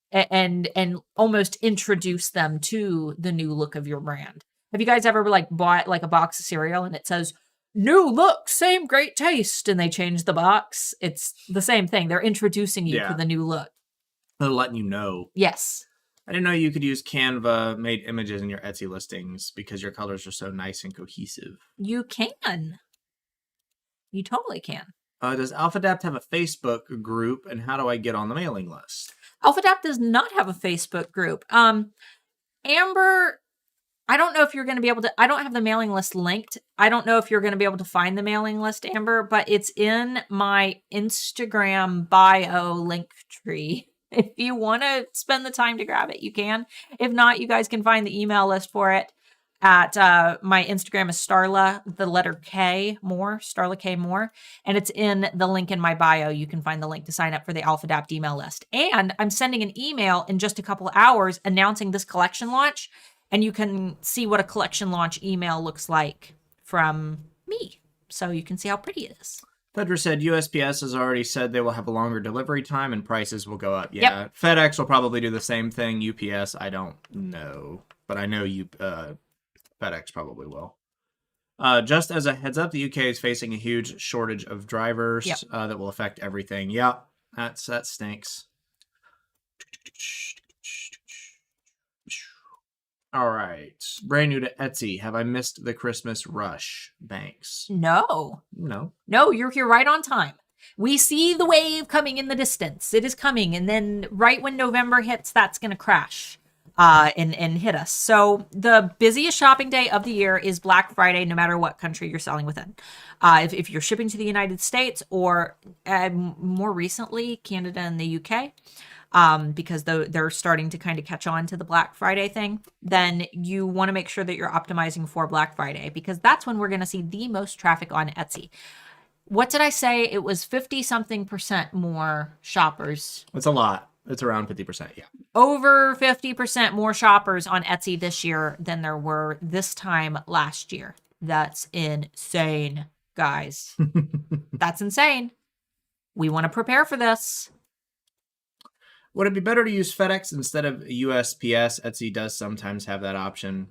And almost introduce them to the new look of your brand. Have you guys ever like bought like a box of cereal and it says new look, same great taste, and they change the box? It's the same thing. They're introducing you to the new look. They're letting you know. Yes. I didn't know you could use Canva made images in your Etsy listings because your colors are so nice and cohesive. You can. You totally can. Does AlphaDapt have a Facebook group, and how do I get on the mailing list? AlphaDapt does not have a Facebook group. Amber, I don't know if you're going to be able to, I don't have the mailing list linked. I don't know if you're going to be able to find the mailing list, Amber, but it's in my Instagram bio link tree. If you want to spend the time to grab it, you can. If not, you guys can find the email list for it at my Instagram is Starla, the letter K more, Starla K more, and it's in the link in my bio. You can find the link to sign up for the AlphaDapt email list. And I'm sending an email in just a couple of hours announcing this collection launch, and you can see what a collection launch email looks like from me. So you can see how pretty it is. Fedra said USPS has already said they will have a longer delivery time and prices will go up. Yeah, yep. FedEx will probably do the same thing. UPS, I don't know, but I know FedEx probably will. Just as a heads up, the UK is facing a huge shortage of drivers that will affect everything. Yeah, that stinks. All right. Brand new to Etsy. Have I missed the Christmas rush? Banks. No, you're here right on time. We see the wave coming in the distance. It is coming. And then right when November hits, that's going to crash and hit us. So the busiest shopping day of the year is Black Friday, no matter what country you're selling within. If you're shipping to the United States or more recently, Canada and the UK, because they're starting to kind of catch on to the Black Friday thing, then you want to make sure that you're optimizing for Black Friday, because that's when we're going to see the most traffic on Etsy. What did I say? It was 50-something% more shoppers. That's a lot. It's around 50%. Yeah. Over 50% more shoppers on Etsy this year than there were this time last year. That's insane, guys. That's insane. We want to prepare for this. Would it be better to use FedEx instead of USPS? Etsy does sometimes have that option.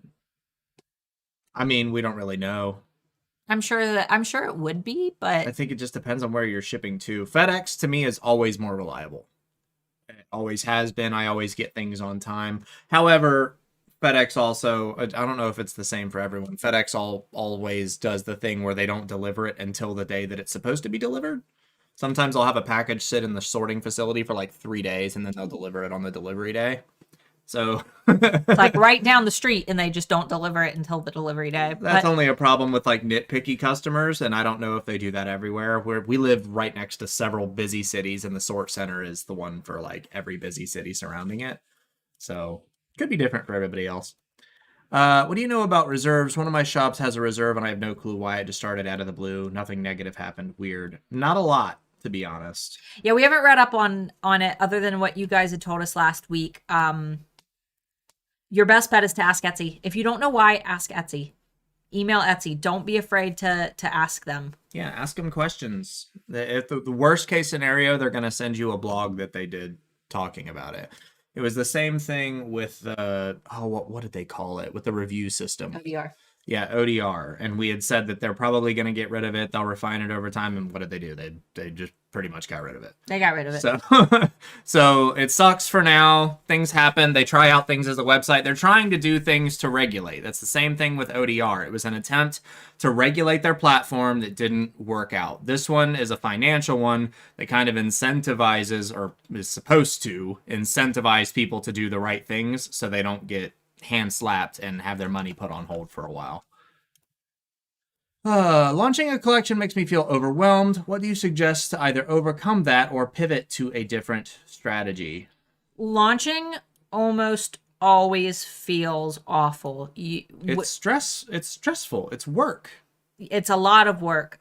I mean, we don't really know. I'm sure it would be, but I think it just depends on where you're shipping to. FedEx to me is always more reliable. It always has been. I always get things on time. However, FedEx also, I don't know if it's the same for everyone. FedEx always does the thing where they don't deliver it until the day that it's supposed to be delivered. Sometimes I'll have a package sit in the sorting facility for like 3 days and then they'll deliver it on the delivery day. So it's like right down the street and they just don't deliver it until the delivery day. That's only a problem with like nitpicky customers, and I don't know if they do that everywhere. Where we live right next to several busy cities, and the sort center is the one for like every busy city surrounding it. So could be different for everybody else. What do you know about reserves? One of my shops has a reserve, and I have no clue why. It just started out of the blue. Nothing negative happened. Weird. Not a lot, to be honest. Yeah, we haven't read up on it other than what you guys had told us last week. Your best bet is to ask Etsy. If you don't know why, ask Etsy. Email Etsy. Don't be afraid to ask them. Yeah, ask them questions. If the worst case scenario, they're going to send you a blog that they did talking about it. It was the same thing with the, what did they call it? With the review system. ODR. Yeah, ODR. And we had said that they're probably going to get rid of it. They'll refine it over time. And what did they do? They just pretty much got rid of it. They got rid of it. So it sucks for now. Things happen. They try out things as a website. They're trying to do things to regulate. That's the same thing with ODR. It was an attempt to regulate their platform that didn't work out. This one is a financial one that kind of incentivizes, or is supposed to incentivize people to do the right things so they don't get hand slapped and have their money put on hold for a while. Launching a collection makes me feel overwhelmed. What do you suggest to either overcome that or pivot to a different strategy? Launching almost always feels awful. It's stressful. It's work. It's a lot of work.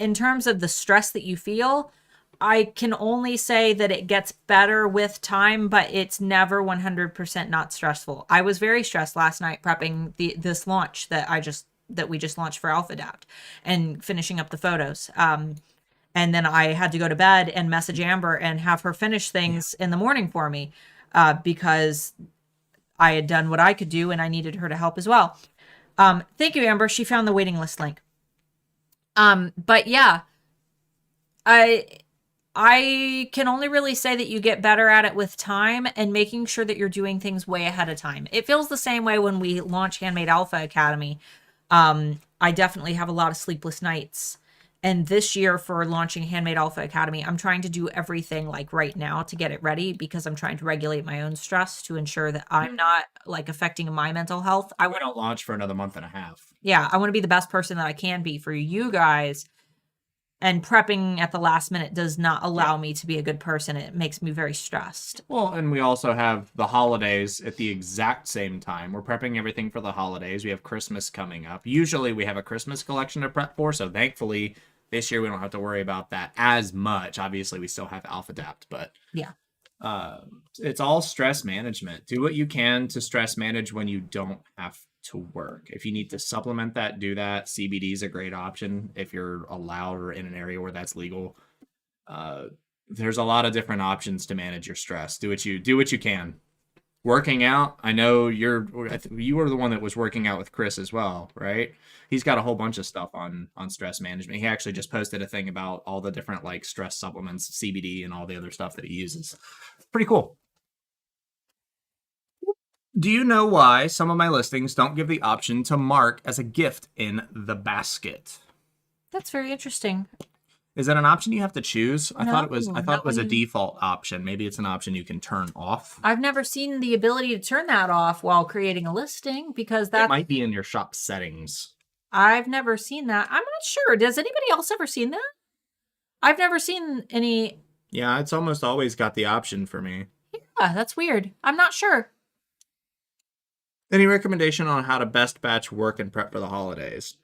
In terms of the stress that you feel, I can only say that it gets better with time, but it's never 100% not stressful. I was very stressed last night prepping this launch that we just launched for @ALPHADAPT and finishing up the photos. And then I had to go to bed and message Amber and have her finish things in the morning for me because I had done what I could do and I needed her to help as well. Thank you, Amber. She found the waiting list link. But yeah, I can only really say that you get better at it with time and making sure that you're doing things way ahead of time. It feels the same way when we launch Handmade Alpha Academy. I definitely have a lot of sleepless nights. And this year for launching Handmade Alpha Academy, I'm trying to do everything like right now to get it ready because I'm trying to regulate my own stress to ensure that I'm not like affecting my mental health. We don't launch for another month and a half. Yeah, I want to be the best person that I can be for you guys. And prepping at the last minute does not allow me to be a good person. It makes me very stressed. Well, and we also have the holidays at the exact same time. We're prepping everything for the holidays. We have Christmas coming up. Usually we have a Christmas collection to prep for, so thankfully this year we don't have to worry about that as much. Obviously, we still have @ALPHADAPT, but yeah, it's all stress management. Do what you can to stress manage when you don't have to work. If you need to supplement that, do that. CBD is a great option if you're allowed or in an area where that's legal. There's a lot of different options to manage your stress. Do what you can. Working out, I know you were the one that was working out with Chris as well, right? He's got a whole bunch of stuff on stress management. He actually just posted a thing about all the different like stress supplements, CBD, and all the other stuff that he uses. Pretty cool. Do you know why some of my listings don't give the option to mark as a gift in the basket? that's very interesting. Is that an option you have to choose? I thought it was No, a default option. Maybe it's an option you can turn off. I've never seen the ability to turn that off while creating a listing because It might be in your shop settings. I've never seen that. I'm not sure. Does anybody else ever seen that? I've never seen any. Yeah, it's almost always got the option for me. Yeah, that's weird. I'm not sure. Any recommendation on how to best batch work and prep for the holidays?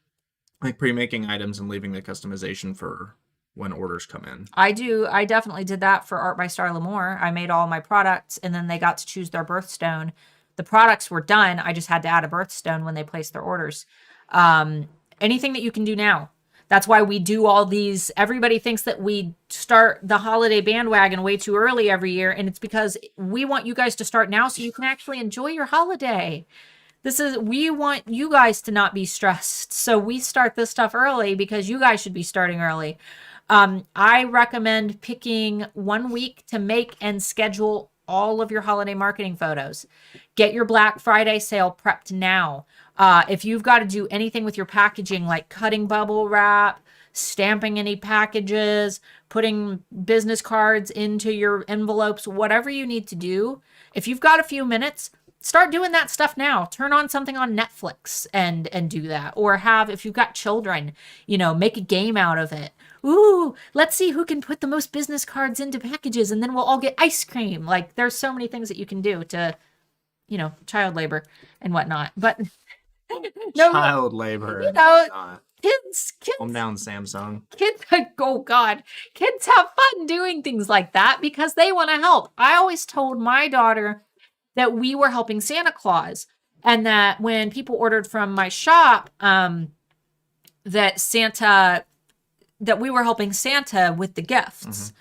Like pre-making items and leaving the customization for when orders come in. I do. I definitely did that for Art by Starla Moore. I made all my products and then they got to choose their birthstone. The products were done. I just had to add a birthstone when they placed their orders. Anything that you can do now. That's why we do all these. Everybody thinks that we start the holiday bandwagon way too early every year. And it's because we want you guys to start now so you can actually enjoy your holiday. We want you guys to not be stressed. So we start this stuff early because you guys should be starting early. I recommend picking 1 week to make and schedule all of your holiday marketing photos. Get your Black Friday sale prepped now. If you've got to do anything with your packaging, like cutting bubble wrap, stamping any packages, putting business cards into your envelopes, whatever you need to do, if you've got a few minutes, start doing that stuff now. Turn on something on Netflix and do that. Or if you've got children, make a game out of it. Ooh, let's see who can put the most business cards into packages and then we'll all get ice cream. Like, there's so many things that you can do to, child labor and whatnot. But Child labor. Kids. Calm down, Samsung. Oh God. Kids have fun doing things like that because they want to help. I always told my daughter that we were helping Santa Claus and that when people ordered from my shop, that we were helping Santa with the gifts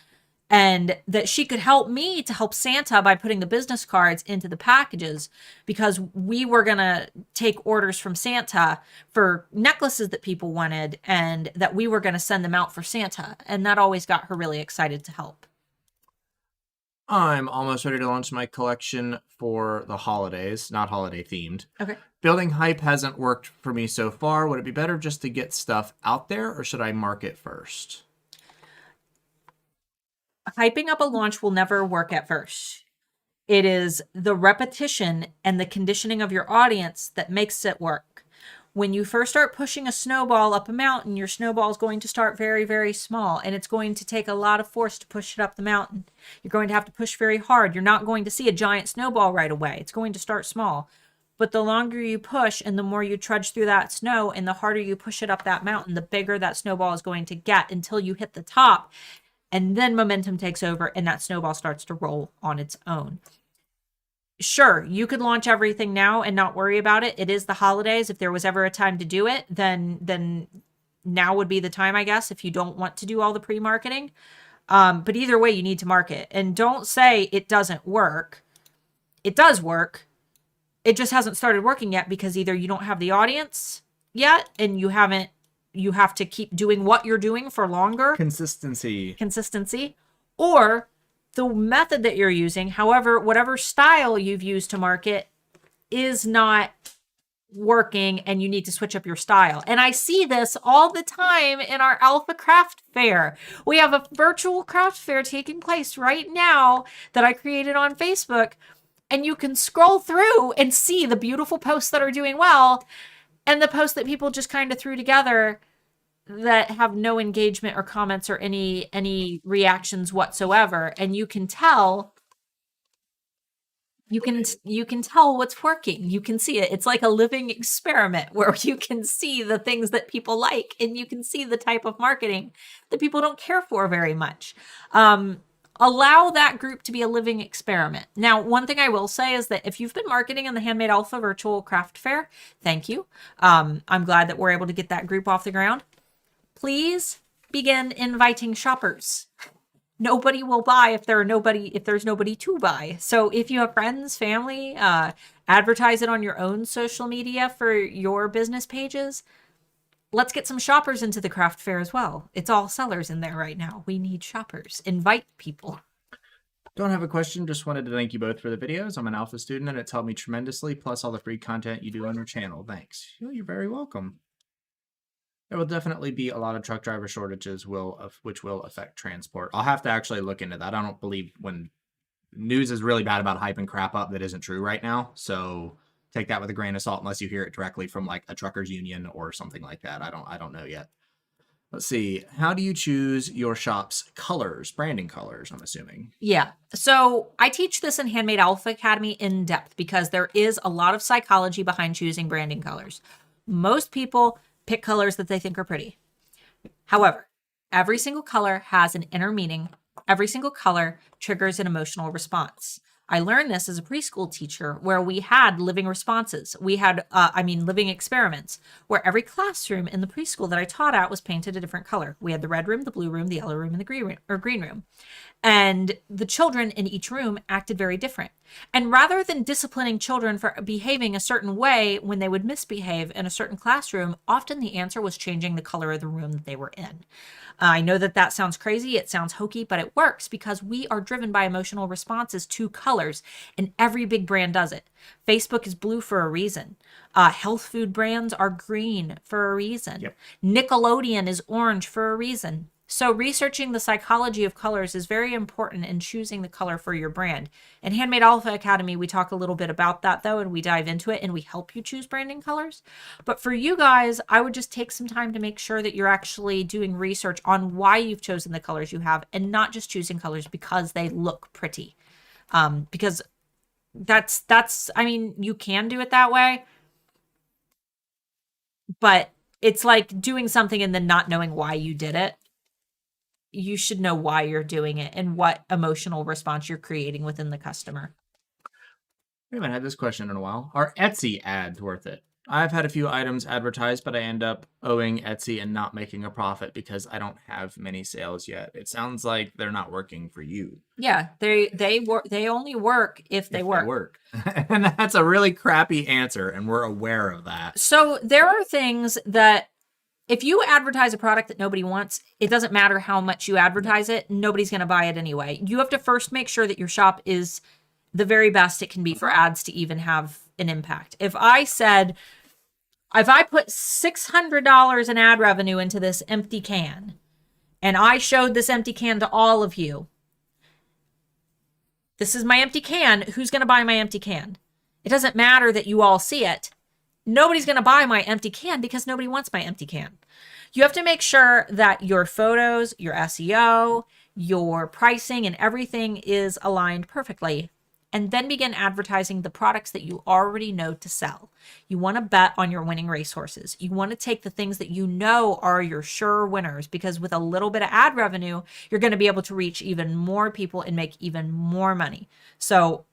and that she could help me to help Santa by putting the business cards into the packages because we were going to take orders from Santa for necklaces that people wanted and that we were going to send them out for Santa. And that always got her really excited to help. I'm almost ready to launch my collection for the holidays, not holiday themed. Okay. Building hype hasn't worked for me so far. Would it be better just to get stuff out there or should I market first? Hyping up a launch will never work at first. It is the repetition and the conditioning of your audience that makes it work. When you first start pushing a snowball up a mountain, your snowball is going to start very, very small, and it's going to take a lot of force to push it up the mountain. You're going to have to push very hard. You're not going to see a giant snowball right away. It's going to start small. But the longer you push and the more you trudge through that snow and the harder you push it up that mountain, the bigger that snowball is going to get until you hit the top. And then momentum takes over and that snowball starts to roll on its own. Sure, you could launch everything now and not worry about it. It is the holidays. If there was ever a time to do it, then now would be the time, I guess, if you don't want to do all the pre-marketing. But either way, you need to market. And don't say it doesn't work. It does work. It just hasn't started working yet because either you don't have the audience yet and you have to keep doing what you're doing for longer. Consistency. Or the method that you're using, however, whatever style you've used to market is not working and you need to switch up your style. And I see this all the time in our Alpha Craft Fair. We have a virtual craft fair taking place right now that I created on Facebook. And you can scroll through and see the beautiful posts that are doing well and the posts that people just kind of threw together that have no engagement or comments or any reactions whatsoever. And you can tell what's working. You can see it. It's like a living experiment where you can see the things that people like and you can see the type of marketing that people don't care for very much. Allow that group to be a living experiment. Now, one thing I will say is that if you've been marketing in the Handmade Alpha Virtual Craft Fair, thank you. I'm glad that we're able to get that group off the ground. Please begin inviting shoppers. Nobody will buy if there's nobody to buy. So if you have friends, family, advertise it on your own social media for your business pages. Let's get some shoppers into the craft fair as well. It's all sellers in there right now. We need shoppers. Invite people. Don't have a question. Just wanted to thank you both for the videos. I'm an Alpha student and it's helped me tremendously. Plus all the free content you do on your channel. Thanks. You're very welcome. There will definitely be a lot of truck driver shortages which will affect transport. I'll have to actually look into that. I don't believe when news is really bad about hyping crap up that isn't true right now. So take that with a grain of salt unless you hear it directly from like a truckers union or something like that. I don't know yet. Let's see. How do you choose your shop's colors, branding colors, I'm assuming? Yeah. So I teach this in Handmade Alpha Academy in depth because there is a lot of psychology behind choosing branding colors. Most people pick colors that they think are pretty. However, Every single color has an inner meaning. Every single color triggers an emotional response. I learned this as a preschool teacher where we had living responses. We had, living experiments where every classroom in the preschool that I taught at was painted a different color. We had the red room, the blue room, the yellow room, and the green room. And the children in each room acted very different. And rather than disciplining children for behaving a certain way when they would misbehave in a certain classroom, often the answer was changing the color of the room that they were in. I know that that sounds crazy. It sounds hokey, but it works because we are driven by emotional responses to colors, and every big brand does it. Facebook is blue for a reason. Health food brands are green for a reason. Yep. Nickelodeon is orange for a reason. So researching the psychology of colors is very important in choosing the color for your brand. In Handmade Alpha Academy, we talk a little bit about that though, and we dive into it and we help you choose branding colors. But for you guys, I would just take some time to make sure that you're actually doing research on why you've chosen the colors you have and not just choosing colors because they look pretty. Because you can do it that way, but it's like doing something and then not knowing why you did it. You should know why you're doing it and what emotional response you're creating within the customer. We haven't had this question in a while. Are Etsy ads worth it? I've had a few items advertised, but I end up owing Etsy and not making a profit because I don't have many sales yet. It sounds like they're not working for you. Yeah, they only work if they work. And that's a really crappy answer, and we're aware of that. So there are things that if you advertise a product that nobody wants, it doesn't matter how much you advertise it. Nobody's going to buy it anyway. You have to first make sure that your shop is the very best it can be for ads to even have an impact. If I put $600 in ad revenue into this empty can, and I showed this empty can to all of you, this is my empty can. Who's going to buy my empty can? It doesn't matter that you all see it. Nobody's going to buy my empty can because nobody wants my empty can. You have to make sure that your photos, your SEO, your pricing, and everything is aligned perfectly. And then begin advertising the products that you already know to sell. You want to bet on your winning racehorses. You want to take the things that you know are your sure winners, because with a little bit of ad revenue, you're going to be able to reach even more people and make even more money. So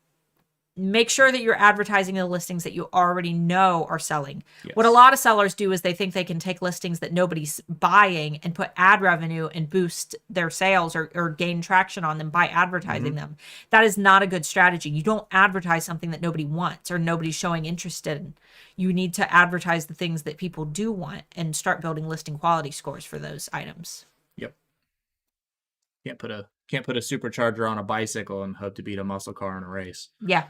make sure that you're advertising the listings that you already know are selling. Yes. What a lot of sellers do is they think they can take listings that nobody's buying and put ad revenue and boost their sales or gain traction on them by advertising them. That is not a good strategy. You don't advertise something that nobody wants or nobody's showing interest in. You need to advertise the things that people do want and start building listing quality scores for those items. Yep. Can't put a supercharger on a bicycle and hope to beat a muscle car in a race. Yeah.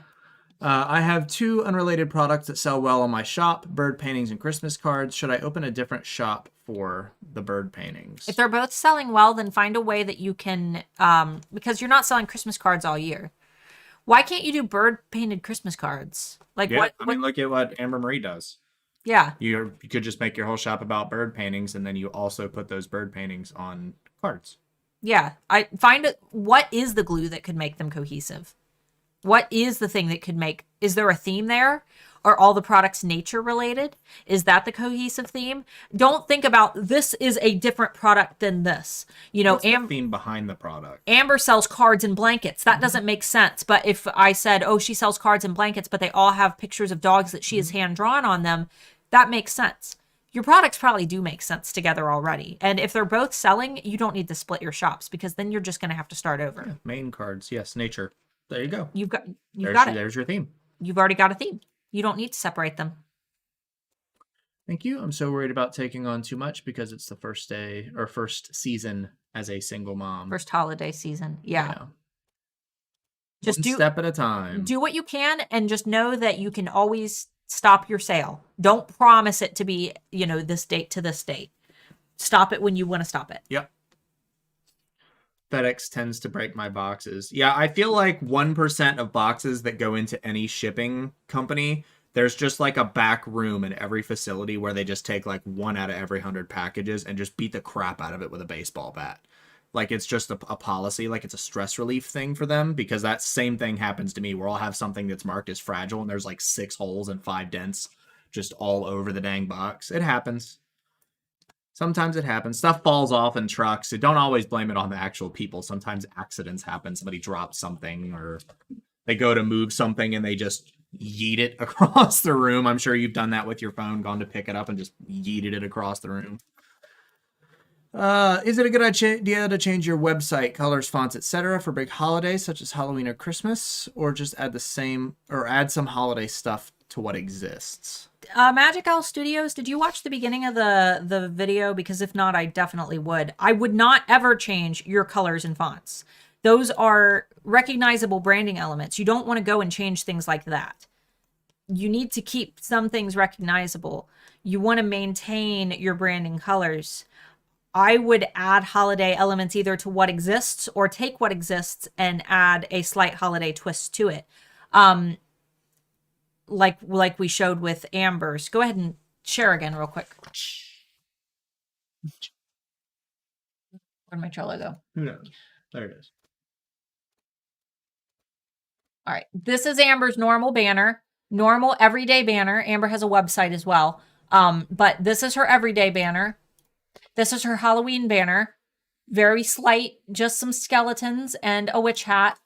I have two unrelated products that sell well on my shop, bird paintings and Christmas cards. Should I open a different shop for the bird paintings? If they're both selling well, then find a way that you can, because you're not selling Christmas cards all year. Why can't you do bird painted Christmas cards? Look at what 𝐅𝐫𝐢𝐝 does. Yeah. You could just make your whole shop about bird paintings, and then you also put those bird paintings on cards. Yeah. What is the glue that could make them cohesive? What is the thing that could is there a theme there? Are all the products nature related? Is that the cohesive theme? Don't think about this is a different product than this. What's the theme behind the product? Amber sells cards and blankets. That doesn't make sense. But if I said, oh, she sells cards and blankets, but they all have pictures of dogs that she has hand drawn on them, that makes sense. Your products probably do make sense together already. And if they're both selling, you don't need to split your shops because then you're just going to have to start over. Yeah, main cards. Yes, nature. There you go. You've got it. There's your theme. You've already got a theme. You don't need to separate them. Thank you. I'm so worried about taking on too much because it's the first day or first season as a single mom. First holiday season. Yeah. Just one step at a time. Do what you can and just know that you can always stop your sale. Don't promise it to be, this date to this date. Stop it when you want to stop it. Yep. FedEx tends to break my boxes. Yeah, I feel like 1% of boxes that go into any shipping company, there's just like a back room in every facility where they just take like 1 out of every 100 packages and just beat the crap out of it with a baseball bat. Like it's just a policy, like it's a stress relief thing for them, because that same thing happens to me where I'll have something that's marked as fragile and there's like 6 holes and 5 dents just all over the dang box. It happens. Sometimes it happens. Stuff falls off in trucks. So don't always blame it on the actual people. Sometimes accidents happen. Somebody drops something or they go to move something and they just yeet it across the room. I'm sure you've done that with your phone, gone to pick it up and just yeeted it across the room. Is it a good idea to change your website, colors, fonts, etc. for big holidays such as Halloween or Christmas, or just add add some holiday stuff to what exists? Magic Owl Studios, did you watch the beginning of the video? Because if not, I definitely would. I would not ever change your colors and fonts. Those are recognizable branding elements. You don't want to go and change things like that. You need to keep some things recognizable. You want to maintain your branding colors. I would add holiday elements either to what exists or take what exists and add a slight holiday twist to it. Like we showed with Amber's. Go ahead and share again real quick. Where'd my Trello go? Who knows? There it is. All right. This is Amber's normal banner. Normal everyday banner. Amber has a website as well. But this is her everyday banner. This is her Halloween banner. Very slight, just some skeletons and a witch hat.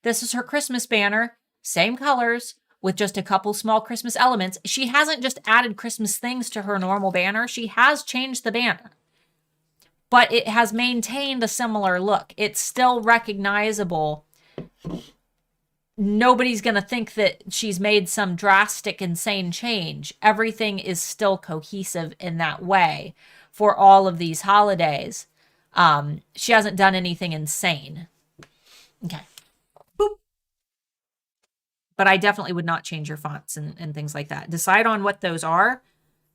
This is her Christmas banner. Same colors with just a couple small Christmas elements. She hasn't just added Christmas things to her normal banner. She has changed the banner. But it has maintained a similar look. It's still recognizable. Nobody's going to think that she's made some drastic, insane change. Everything is still cohesive in that way for all of these holidays. She hasn't done anything insane. Okay. Boop. But I definitely would not change your fonts and things like that. Decide on what those are.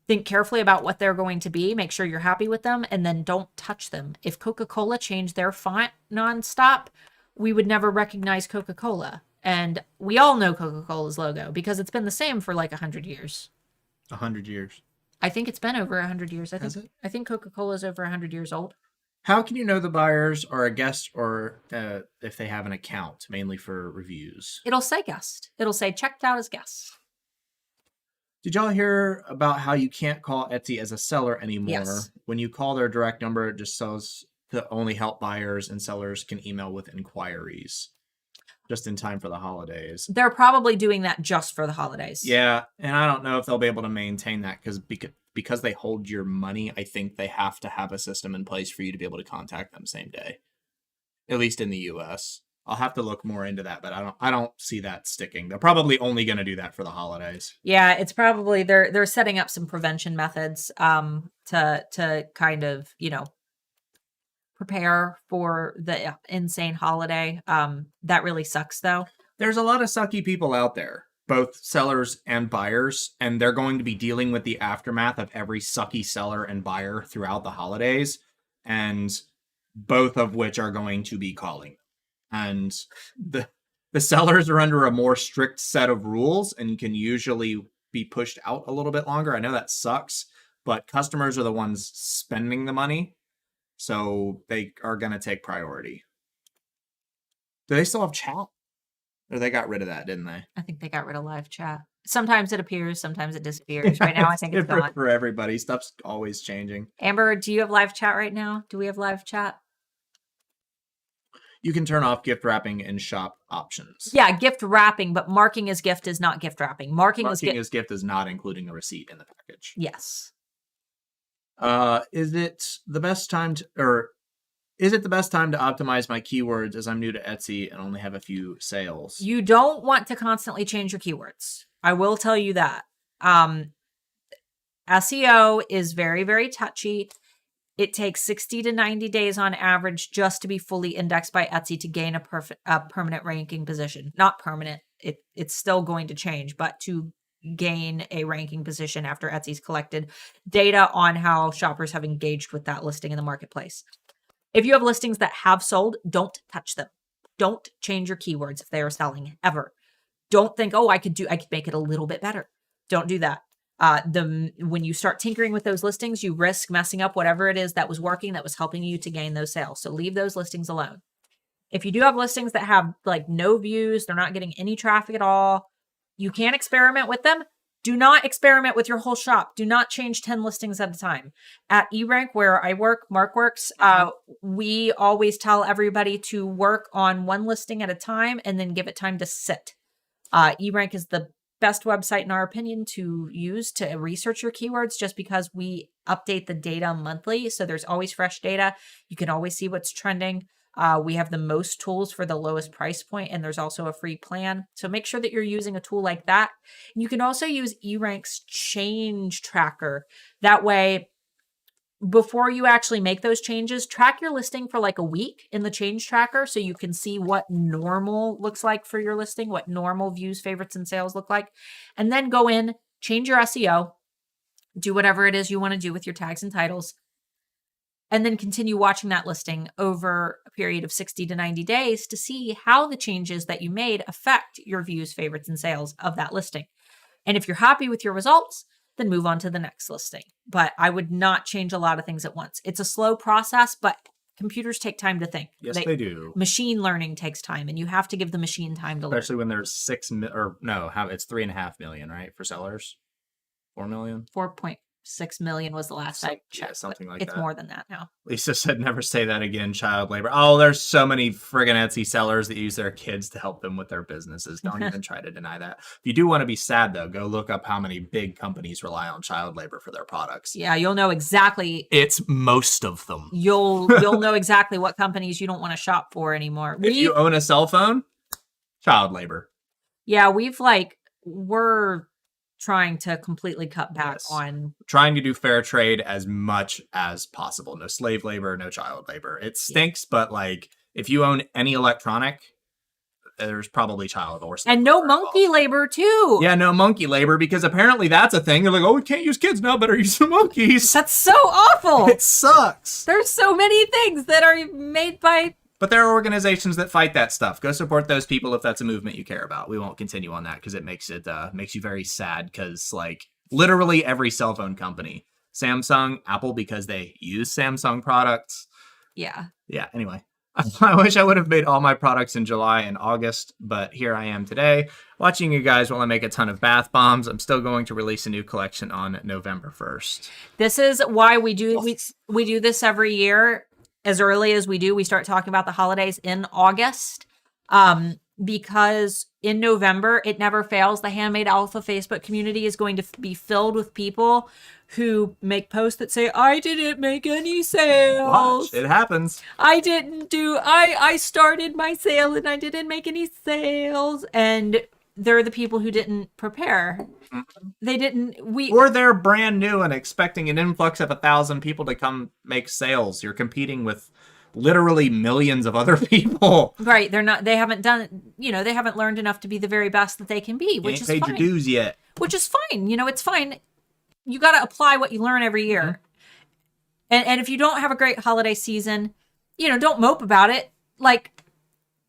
Think carefully about what they're going to be. Make sure you're happy with them, and then don't touch them. If Coca-Cola changed their font nonstop, we would never recognize Coca-Cola. And we all know Coca-Cola's logo because it's been the same for like 100 years. 100 years. I think it's been over 100 years. Has it? I think Coca-Cola is over 100 years old. How can you know the buyers are a guest or if they have an account, mainly for reviews? It'll say guest. It'll say checked out as guests. Did y'all hear about how you can't call Etsy as a seller anymore? Yes. When you call their direct number, it just says to only help buyers and sellers can email with inquiries. Just in time for the holidays. They're probably doing that just for the holidays. Yeah, and I don't know if they'll be able to maintain that because they hold your money. I think they have to have a system in place for you to be able to contact them same day. At least in the US. I'll have to look more into that, but I don't see that sticking. They're probably only going to do that for the holidays. Yeah, it's probably they're setting up some prevention methods to kind of, prepare for the insane holiday. That really sucks though. There's a lot of sucky people out there, both sellers and buyers, and they're going to be dealing with the aftermath of every sucky seller and buyer throughout the holidays, and both of which are going to be calling. And the sellers are under a more strict set of rules and can usually be pushed out a little bit longer. I know that sucks, but customers are the ones spending the money. So they are going to take priority. Do they still have chat? Or they got rid of that, didn't they? I think they got rid of live chat. Sometimes it appears, sometimes it disappears. Right now, I think it's gone. For everybody. Stuff's always changing. Amber, do you have live chat right now? Do we have live chat? You can turn off gift wrapping and shop options. Yeah, gift wrapping, but marking as gift is not gift wrapping. Marking as gift is not including a receipt in the package. Yes. Is it the best time to optimize my keywords as I'm new to Etsy and only have a few sales? You don't want to constantly change your keywords. I will tell you that. SEO is very, very touchy. It takes 60 to 90 days on average just to be fully indexed by Etsy to gain a permanent ranking position. Not permanent. It's still going to change, but to gain a ranking position after Etsy's collected data on how shoppers have engaged with that listing in the marketplace. If you have listings that have sold, don't touch them. Don't change your keywords if they are selling ever. Don't think, I could make it a little bit better. Don't do that. When you start tinkering with those listings, you risk messing up whatever it is that was working, that was helping you to gain those sales. So leave those listings alone. If you do have listings that have like no views, they're not getting any traffic at all, you can experiment with them. Do not experiment with your whole shop. Do not change 10 listings at a time. At eRank, where I work, MarkWorks, we always tell everybody to work on one listing at a time and then give it time to sit. eRank is the best website, in our opinion, to use to research your keywords, just because we update the data monthly. So there's always fresh data. You can always see what's trending. We have the most tools for the lowest price point, and there's also a free plan. So make sure that you're using a tool like that. You can also use eRank's change tracker. That way, before you actually make those changes, track your listing for like a week in the change tracker so you can see what normal looks like for your listing, what normal views, favorites, and sales look like. And then go in, change your SEO, do whatever it is you want to do with your tags and titles, and then continue watching that listing over a period of 60 to 90 days to see how the changes that you made affect your views, favorites, and sales of that listing. And if you're happy with your results, then move on to the next listing. But I would not change a lot of things at once. It's a slow process, but computers take time to think. Yes, they do. Machine learning takes time, and you have to give the machine time to learn. Especially when there's it's 3.5 million, right, for sellers? 4 million? 4.6 million was the last I checked. Yeah, something like it's that. It's more than that now. Lisa said, never say that again, child labor. Oh, there's so many friggin' Etsy sellers that use their kids to help them with their businesses. Don't even try to deny that. If you do want to be sad, though, go look up how many big companies rely on child labor for their products. Yeah, you'll know exactly. It's most of them. You'll know exactly what companies you don't want to shop for anymore. If you own a cell phone, child labor. Yeah, we're trying to completely cut back on trying to do fair trade as much as possible. No slave labor, no child labor. It stinks, but like if you own any electronic, there's probably child or and no monkey labor too. Yeah, no monkey labor, because apparently that's a thing. They're like, oh, we can't use kids now, better use some monkeys. That's so awful. It sucks. There's so many things that are made by. But there are organizations that fight that stuff. Go support those people if that's a movement you care about. We won't continue on that because it makes you very sad, because like literally every cell phone company, Samsung, Apple, because they use Samsung products. Yeah. Yeah. Anyway, I wish I would have made all my products in July and August, but here I am today watching you guys while I make a ton of bath bombs. I'm still going to release a new collection on November 1st. This is why we do this every year. As early as we do, we start talking about the holidays in August, because in November, it never fails. The Handmade Alpha Facebook community is going to be filled with people who make posts that say, I didn't make any sales. Watch, it happens. I started my sale and I didn't make any sales. And they're the people who didn't prepare. Or they're brand new and expecting an influx of 1,000 people to come make sales. You're competing with literally millions of other people. Right. They haven't learned enough to be the very best that they can be, which is fine. You ain't paid your dues yet. Which is fine. It's fine. You got to apply what you learn every year. Mm-hmm. And if you don't have a great holiday season, don't mope about it. Like,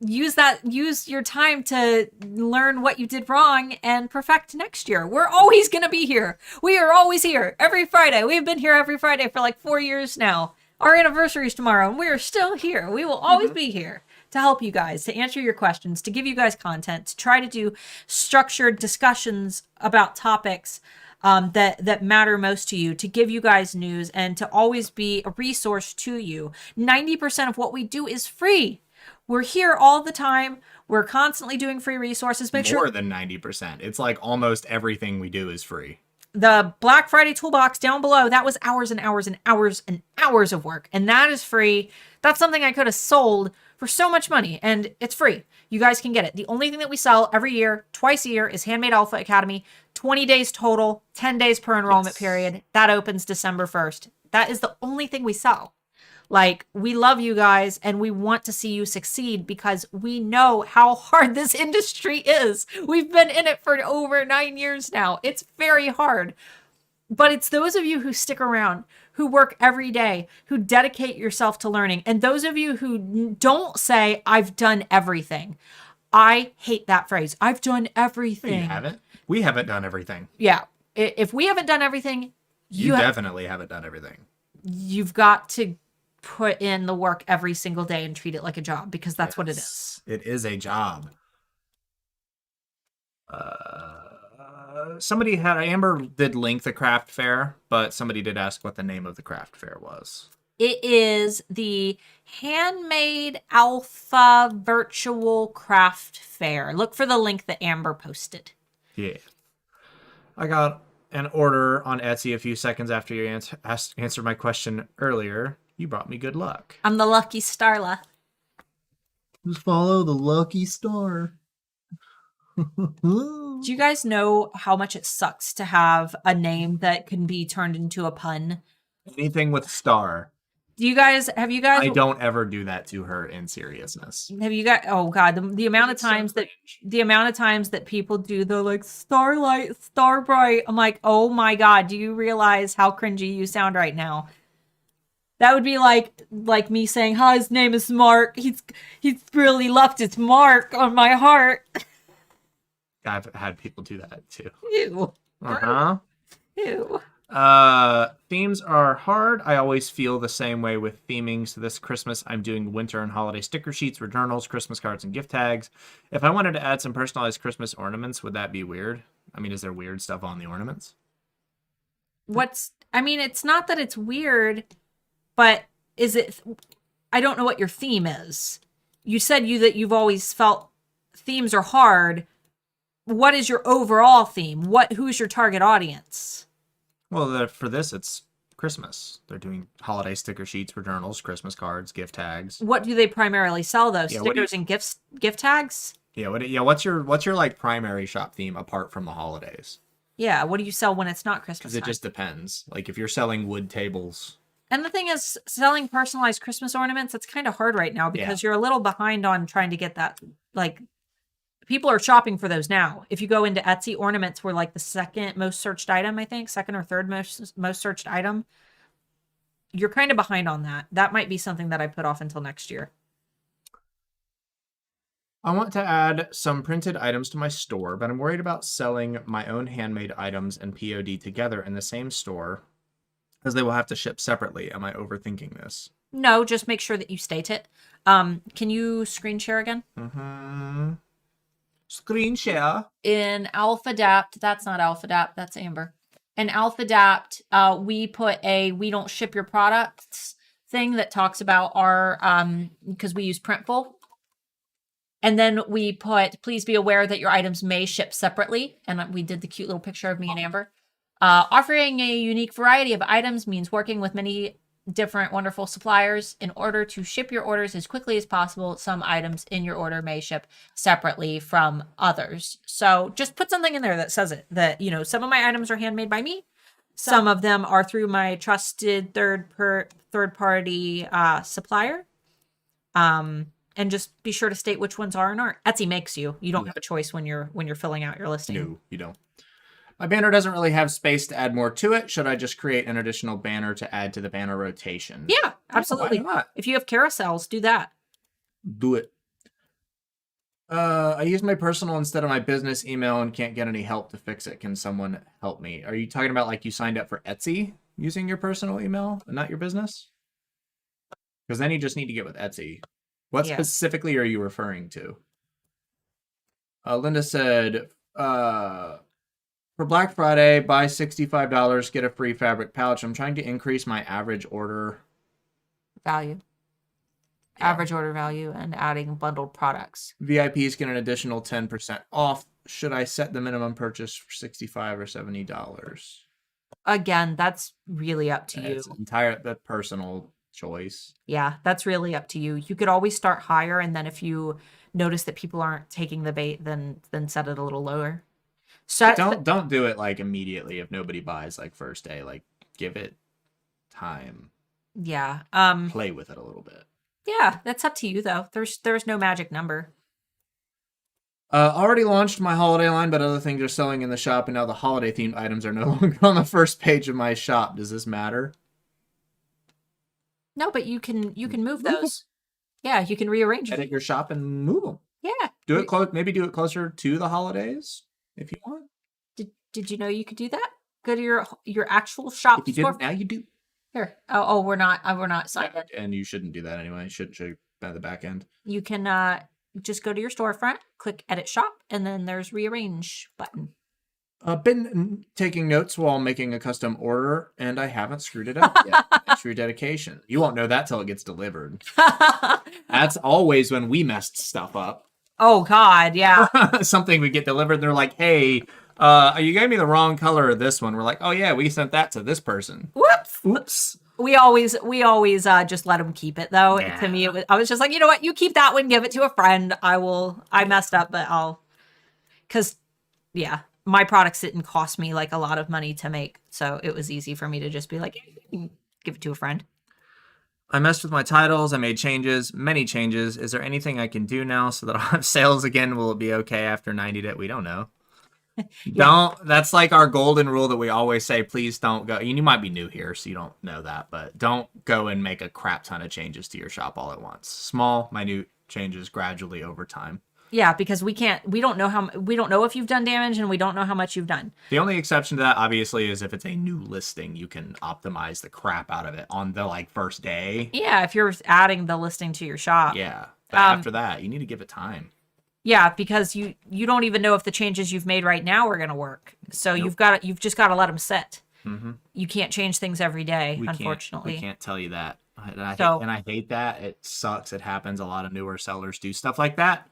use your time to learn what you did wrong and perfect next year. We're always going to be here. We are always here every Friday. We've been here every Friday for like 4 years now. Our anniversary is tomorrow and we are still here. We will always be here to help you guys, to answer your questions, to give you guys content, to try to do structured discussions about topics that matter most to you, to give you guys news, and to always be a resource to you. 90% of what we do is free. We're here all the time. We're constantly doing free resources. More than 90%. It's like almost everything we do is free. The Black Friday toolbox down below, that was hours and hours and hours and hours of work. And that is free. That's something I could have sold for so much money. And it's free. You guys can get it. The only thing that we sell every year, twice a year, is Handmade Alpha Academy. 20 days total, 10 days per enrollment period. That opens December 1st. That is the only thing we sell. Like, we love you guys and we want to see you succeed because we know how hard this industry is. We've been in it for over 9 years now. It's very hard. But it's those of you who stick around, who work every day, who dedicate yourself to learning. And those of you who don't say, I've done everything. I hate that phrase. I've done everything. You haven't. We haven't done everything. Yeah. If we haven't done everything, you definitely haven't done everything. You've got to put in the work every single day and treat it like a job, because that's what it is. It is a job. somebody had Amber did link the craft fair, but somebody did ask what the name of the craft fair was. It is the Handmade Alpha Virtual Craft Fair. Look for the link that Amber posted. Yeah. I got an order on Etsy a few seconds after you answered my question earlier. You brought me good luck. I'm the lucky Starla. Just follow the lucky star. Do you guys know how much it sucks to have a name that can be turned into a pun? Anything with star. Have you guys I don't ever do that to her in seriousness. oh god, the amount of times that people do the like starlight, starbright. I'm like, oh my god, do you realize how cringy you sound right now? That would be like me saying, hi, his name is Mark. He's really left his mark on my heart. I've had people do that too. Ew. Uh-huh. Ew. Themes are hard. I always feel the same way with theming. So this Christmas, I'm doing winter and holiday sticker sheets, journals, Christmas cards, and gift tags. If I wanted to add some personalized Christmas ornaments, would that be weird? I mean, is there weird stuff on the ornaments? It's not that it's weird, but I don't know what your theme is. You said that you've always felt themes are hard. What is your overall theme? Who's your target audience? Well, for this, it's Christmas. They're doing holiday sticker sheets, journals, Christmas cards, gift tags. What do they primarily sell, though? Yeah, Stickers and gift tags? Yeah. What's your like primary shop theme apart from the holidays? Yeah. What do you sell when it's not Christmas? Because it just depends. Like if you're selling wood tables. And the thing is, selling personalized Christmas ornaments, it's kind of hard right now because you're a little behind on trying to get that. Like, people are shopping for those now. If you go into Etsy, ornaments were like the second most searched item, I think. Second or third most searched item. You're kind of behind on that. That might be something that I put off until next year. I want to add some printed items to my store, but I'm worried about selling my own handmade items and POD together in the same store, as they will have to ship separately. Am I overthinking this? No, just make sure that you state it. Can you screen share again? Mm-hmm. Screen share. In AlphaDapt, that's not AlphaDapt, that's Amber. In AlphaDapt, we put a we don't ship your products thing that talks about our, because we use Printful. And then we put, please be aware that your items may ship separately. And we did the cute little picture of me and Amber. Offering a unique variety of items means working with many different wonderful suppliers in order to ship your orders as quickly as possible. Some items in your order may ship separately from others. So just put something in there that says it, that, some of my items are handmade by me. Some of them are through my trusted third-party supplier. And just be sure to state which ones are and aren't. Etsy makes you. You don't have a choice when you're filling out your listing. No, you don't. My banner doesn't really have space to add more to it. Should I just create an additional banner to add to the banner rotation? Yeah, absolutely. Why not? If you have carousels, do that. Do it. I use my personal instead of my business email and can't get any help to fix it. Can someone help me? Are you talking about like you signed up for Etsy using your personal email and not your business? Because then you just need to get with Etsy. What specifically are you referring to? Linda said, for Black Friday, buy $65, get a free fabric pouch. I'm trying to increase my average order value. Average order value and adding bundled products. VIPs get an additional 10% off. Should I set the minimum purchase for $65 or $70? Again, that's really up to you. It's the personal choice. Yeah, that's really up to you. You could always start higher, and then if you notice that people aren't taking the bait, then set it a little lower. So don't do it like immediately if nobody buys like first day. Like give it time. Yeah. Play with it a little bit. Yeah, that's up to you though. There's no magic number. Already launched my holiday line, but other things are selling in the shop, and now the holiday themed items are no longer on the first page of my shop. Does this matter? No, but you can move those. Yeah, you can rearrange them. Edit your shop and move them. Yeah. Do it close. Maybe do it closer to the holidays if you want. Did you know you could do that? Go to your actual shop. If you didn't, now you do. Here. Oh, we're not signed in. And you shouldn't do that anyway. You shouldn't show you at the back end. You can just go to your storefront, click edit shop, and then there's rearrange button. I've been taking notes while making a custom order, and I haven't screwed it up yet. Thanks for your dedication. You won't know that till it gets delivered. That's always when we messed stuff up. Oh, God, yeah. Something would get delivered, they're like, hey, you gave me the wrong color of this one. We're like, oh, yeah, we sent that to this person. Whoops. Oops. We always just let them keep it, though. Yeah. To me, I was just like, you know what? You keep that one, give it to a friend. I messed up, but because, yeah, my products didn't cost me like a lot of money to make. So it was easy for me to just be like, give it to a friend. I messed with my titles. I made changes, many changes. Is there anything I can do now so that I'll have sales again? Will it be okay after 90 days? We don't know. Yeah. That's like our golden rule that we always say, please don't go. You might be new here, so you don't know that, but don't go and make a crap ton of changes to your shop all at once. Small, minute changes gradually over time. Yeah, because we don't know if you've done damage, and we don't know how much you've done. The only exception to that, obviously, is if it's a new listing, you can optimize the crap out of it on the first day. Yeah, if you're adding the listing to your shop. Yeah, but after that, you need to give it time. Yeah, because you don't even know if the changes you've made right now are going to work. So you've just got to let them sit. Mm-hmm. You can't change things every day, unfortunately. We can't tell you that. And I hate that. It sucks. It happens. A lot of newer sellers do stuff like that.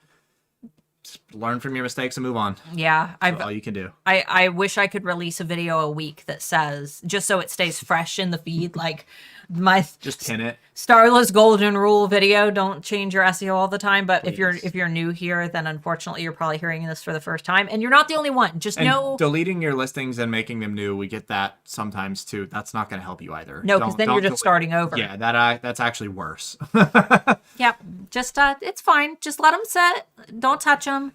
Just learn from your mistakes and move on. Yeah. That's all you can do. I wish I could release a video a week that says, just so it stays fresh in the feed, like my just pin it. Starla's golden rule video. Don't change your SEO all the time. But please. if you're new here, then unfortunately you're probably hearing this for the first time, and you're not the only one. Just know deleting your listings and making them new. We get that sometimes too. That's not going to help you either. No, because then you're just starting over. Yeah, that's actually worse. Yep. Just it's fine. Just let them sit. Don't touch them.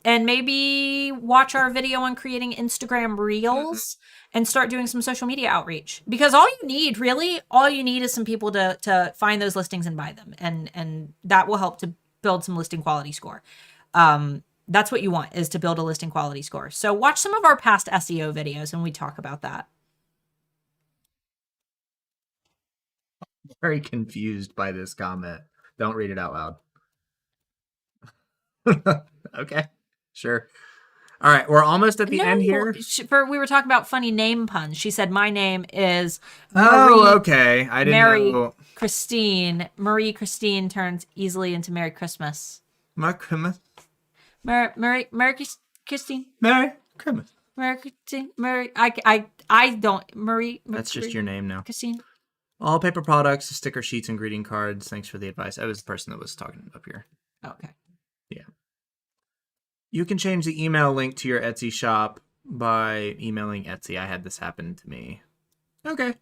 And maybe watch our video on creating Instagram Reels and start doing some social media outreach. Because all you need is some people to find those listings and buy them. And that will help to build some listing quality score. That's what you want, is to build a listing quality score. So watch some of our past SEO videos and we talk about that. Very confused by this comment. Don't read it out loud. Okay, sure. All right, we're almost at the end here. We were talking about funny name puns. She said, my name is okay. I didn't know. Christine. Marie Christine turns easily into Merry Christmas. Merry Christmas. Merry Christine. Merry Christmas. Merry Christine. I don't. Marie. That's just your name now. Christine. All paper products, sticker sheets, and greeting cards. Thanks for the advice. I was the person that was talking up here. Okay. Yeah. You can change the email link to your Etsy shop by emailing Etsy. I had this happen to me. Okay.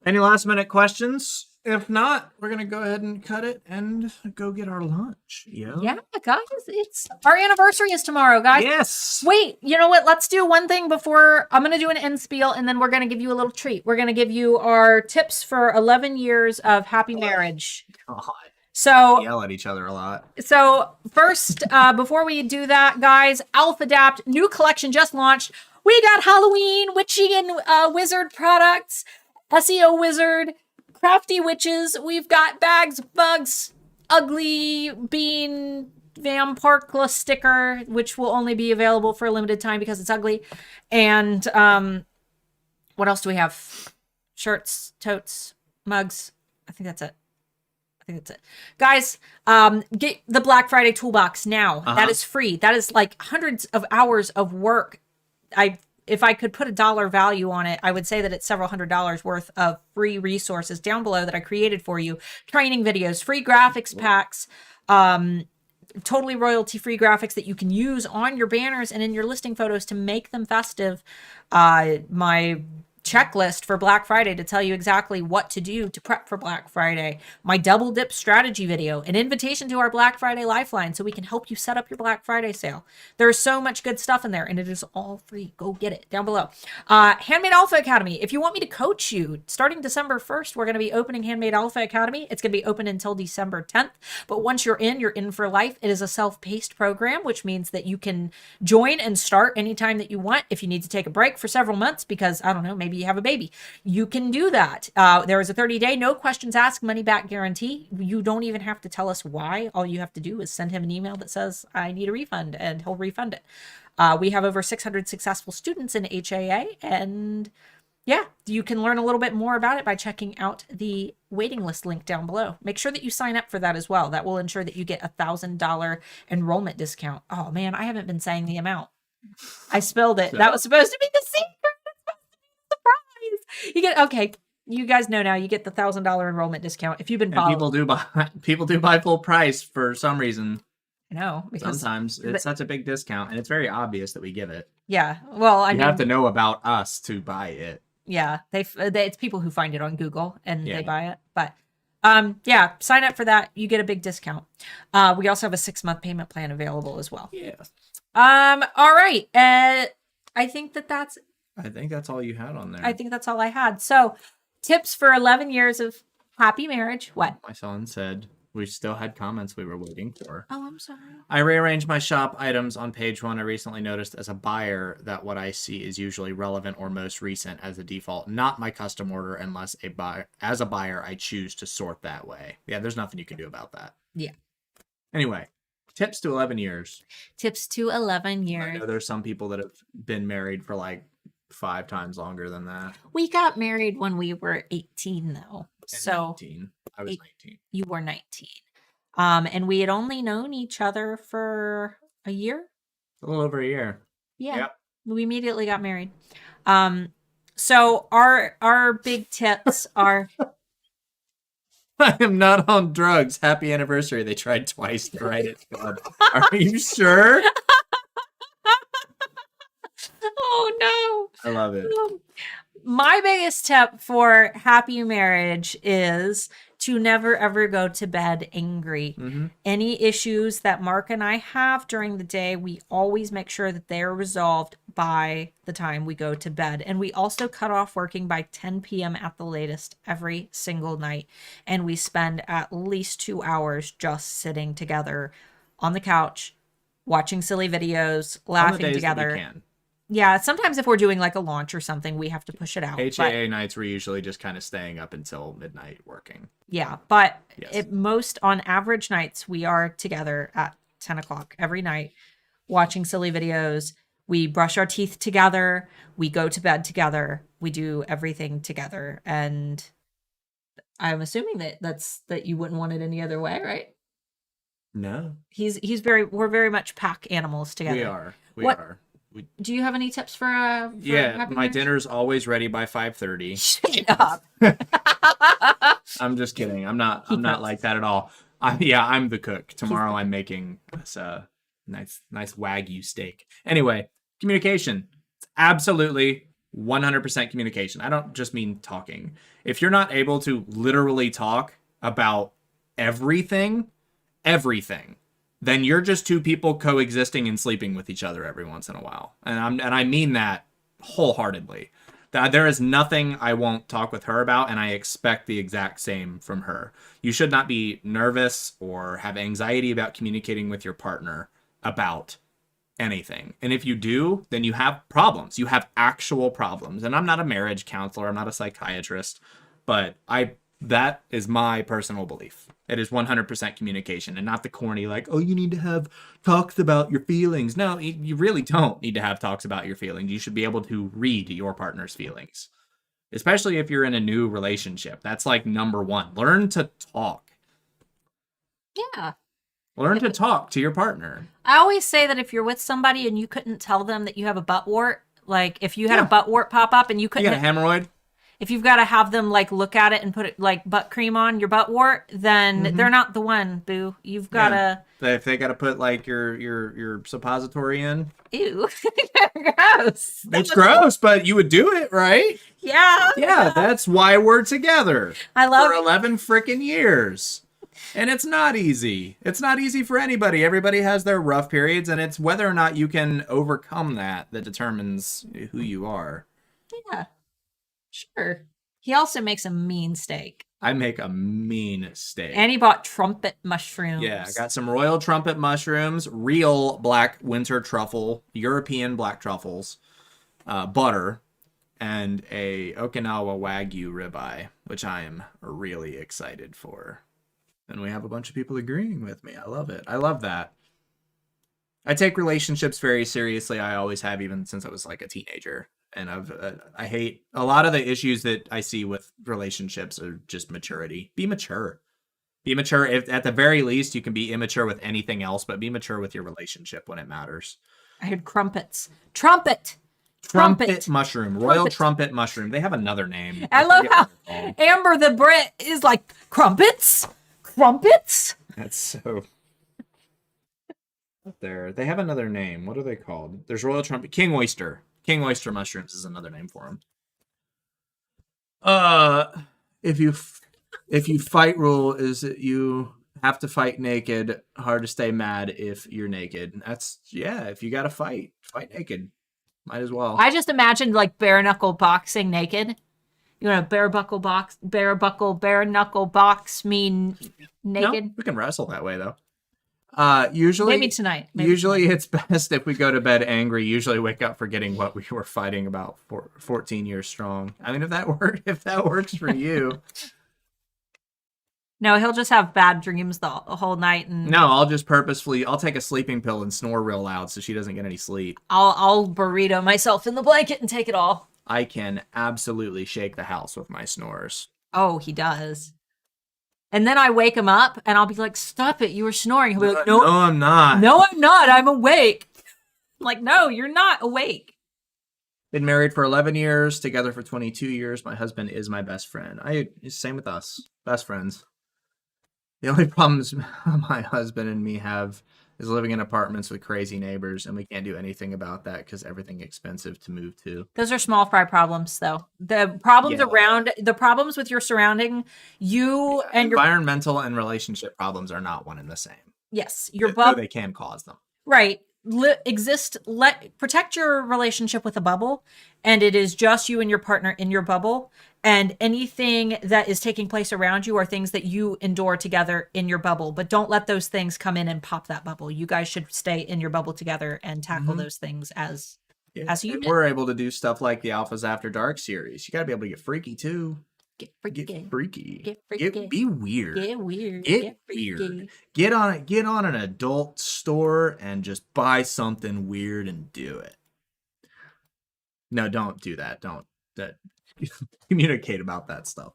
Any last minute questions? If not, we're going to go ahead and cut it and go get our lunch. Yeah, guys, it's our anniversary is tomorrow, guys. Yes. Wait, you know what? Let's do one thing before I'm going to do an end spiel, and then we're going to give you a little treat. We're going to give you our tips for 11 years of happy marriage. God. So we yell at each other a lot. So first, before we do that, guys, Alphadapt, new collection just launched. We got Halloween, witchy and wizard products, SEO wizard, crafty witches. We've got bags, bugs, ugly bean Vampirkla sticker, which will only be available for a limited time because it's ugly. And what else do we have? Shirts, totes, mugs. I think that's it. Guys, get the Black Friday toolbox now. That is free. That is like hundreds of hours of work. If I could put a dollar value on it, I would say that it's several $100s worth of free resources down below that I created for you. Training videos, free graphics packs, totally royalty-free graphics that you can use on your banners and in your listing photos to make them festive. My checklist for Black Friday to tell you exactly what to do to prep for Black Friday, my double dip strategy video, an invitation to our Black Friday lifeline so we can help you set up your Black Friday sale. There's so much good stuff in there and it is all free. Go get it down below. Handmade Alpha Academy. If you want me to coach you, starting December 1st, we're going to be opening Handmade Alpha Academy. It's going to be open until December 10th, but once you're in for life. It is a self-paced program, which means that you can join and start anytime that you want. If you need to take a break for several months because, I don't know, maybe maybe you have a baby. You can do that. There is a 30-day, no questions asked, money back guarantee. You don't even have to tell us why. All you have to do is send him an email that says, I need a refund, and he'll refund it. We have over 600 successful students in HAA, and yeah, you can learn a little bit more about it by checking out the waiting list link down below. Make sure that you sign up for that as well. That will ensure that you get $1,000 enrollment discount. Oh man, I haven't been saying the amount. I spilled it. That was supposed to be the secret. Surprise. You get, okay, you guys know now, you get the $1,000 enrollment discount if you've been following. People do buy full price for some reason. I know, because sometimes it's such a big discount, and it's very obvious that we give it. Yeah, well, I mean, you have to know about us to buy it. Yeah, it's people who find it on Google and Yeah. they buy it. But yeah, sign up for that. You get a big discount. We also have a 6-month payment plan available as well. Yeah. All right. I think that's all you had on there. I think that's all I had. So, tips for 11 years of happy marriage. What? My son said we still had comments we were waiting for. Oh, I'm sorry. I rearranged my shop items on page 1. I recently noticed as a buyer that what I see is usually relevant or most recent as a default, not my custom order unless as a buyer, I choose to sort that way. Yeah, there's nothing you can do about that. Yeah. Anyway, tips to 11 years. Tips to 11 I years. know there's some people that have been married for like 5 times longer than that. We got married when we were 18, though. So 19. I was 19. You were 19. And we had only known each other for a year. A little over a year. Yeah. Yep. We immediately got married. So our big tips are I am not on drugs. Happy anniversary. They tried twice to write it. Are you sure? Oh no. I love it. My biggest tip for happy marriage is to never ever go to bed angry. Mm-hmm. Any issues that Mark and I have during the day, we always make sure that they're resolved by the time we go to bed. And we also cut off working by 10 p.m. at the latest every single night. And we spend at least 2 hours just sitting together on the couch, watching silly videos, laughing On the days together. that we can. Yeah, sometimes if we're doing like a launch or something, we have to push it out. HAA nights we're usually just kind of staying up until midnight working. Yeah, but Yes. on average nights, we are together at 10 o'clock every night, watching silly videos. We brush our teeth together. We go to bed together. We do everything together. And I'm assuming that you wouldn't want it any other way, right? No. We're very much pack animals together. We are. Do you have any tips for Yeah, happy my marriage? dinner's always ready by 5:30. Shut up. I'm just kidding. I'm not like that at all. I'm the cook. Tomorrow I'm making this nice Wagyu steak. Anyway, communication. It's absolutely 100% communication. I don't just mean talking. If you're not able to literally talk about everything, then you're just two people coexisting and sleeping with each other every once in a while. And I mean that wholeheartedly. There is nothing I won't talk with her about, and I expect the exact same from her. You should not be nervous or have anxiety about communicating with your partner about anything. And if you do, then you have problems. You have actual problems. And I'm not a marriage counselor. I'm not a psychiatrist. But that is my personal belief. It is 100% communication, and not the corny, like, oh, you need to have talks about your feelings. No, you really don't need to have talks about your feelings. You should be able to read your partner's feelings, especially if you're in a new relationship. That's like number one. Learn to talk. Yeah. Learn to talk to your partner. I always say that if you're with somebody and you couldn't tell them that you have a butt wart, like if you had a butt wart pop up and you You couldn't, got a hemorrhoid? if you've got to have them like look at it and put it like butt cream on your butt wart, then they're not the one, boo. You've got to. If they got to put like your suppository in. Ew. Gross. It's gross, but you would do it, right? Yeah. Yeah, that's why we're together. I love for 11 freaking years. And it's not easy. It's not easy for anybody. Everybody has their rough periods, and it's whether or not you can overcome that determines who you are. Yeah. Sure. He also makes a mean steak. I make a mean steak. And he bought trumpet mushrooms. Yeah, I got some royal trumpet mushrooms, real black winter truffle, European black truffles, butter, and a Okinawa Wagyu ribeye, which I am really excited for. And we have a bunch of people agreeing with me. I love it. I love that. I take relationships very seriously. I always have, even since I was like a teenager. And I hate a lot of the issues that I see with relationships are just maturity. Be mature. Be mature. If at the very least you can be immature with anything else, but be mature with your relationship when it matters. I heard crumpets. Trumpet mushroom. Royal trumpet mushroom. They have another name. I love how Amber the Brit is like, crumpets? That's so... There. They have another name. What are they called? There's royal trumpet. King oyster. King oyster mushrooms is another name for them. If you fight rule is that you have to fight naked. Hard to stay mad if you're naked. That's, yeah, if you gotta fight naked. Might as well. I just imagined like bare knuckle boxing naked. You want to bare knuckle box me naked? No, we can wrestle that way though. Usually maybe tonight. It's best if we go to bed angry. Usually wake up forgetting what we were fighting about for 14 years strong. I mean, if that works for you. No, he'll just have bad dreams the whole night. And no, I'll take a sleeping pill and snore real loud so she doesn't get any sleep. I'll burrito myself in the blanket and take it all. I can absolutely shake the house with my snores. Oh, he does. And then I wake him up and I'll be like, stop it, you were snoring. He'll be like, no, I'm not. No, I'm not. I'm awake. I'm like, no, you're not awake. Been married for 11 years, together for 22 years. My husband is my best friend. Same with us. Best friends. The only problems my husband and me have is living in apartments with crazy neighbors, and we can't do anything about that because everything's expensive to move to. Those are small fry problems, though. The problems with your surrounding, your environmental and relationship problems are not one and the same. Yes, they can cause them. Right. Protect your relationship with a bubble, and it is just you and your partner in your bubble, and anything that is taking place around you are things that you endure together in your bubble, but don't let those things come in and pop that bubble. You guys should stay in your bubble together and tackle those things as you do. We're able to do stuff like the Alphas After Dark series. You got to be able to get freaky too. Get freaky. Be weird. Get weird. Get on an adult store and just buy something weird and do it. No, don't do that. Don't communicate about that stuff.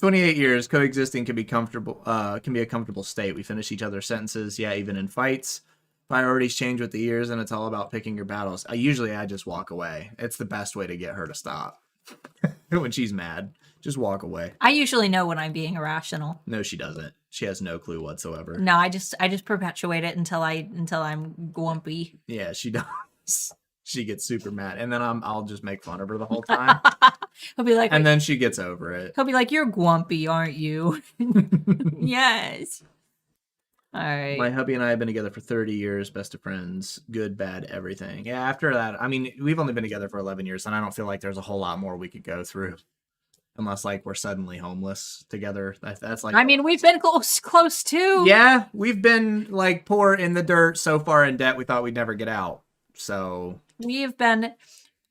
28 years coexisting can be a comfortable state. We finish each other's sentences, even in fights. Priorities change with the years, and it's all about picking your battles. I just walk away. It's the best way to get her to stop. When she's mad, just walk away. I usually know when I'm being irrational. No, she doesn't. She has no clue whatsoever. No, I just perpetuate it until I'm grumpy. Yeah, she does. She gets super mad, and then I'll just make fun of her the whole time. He'll be like, and then she gets over it. He'll be like, "You're grumpy, aren't you?" Yes. All right. My hubby and I have been together for 30 years, best of friends, good, bad, everything. Yeah, after that, I mean, we've only been together for 11 years, and I don't feel like there's a whole lot more we could go through. Unless, like, we're suddenly homeless together. That's like... I mean, we've been close too. Yeah, we've been, like, poor in the dirt, so far in debt, we thought we'd never get out. So... We've been...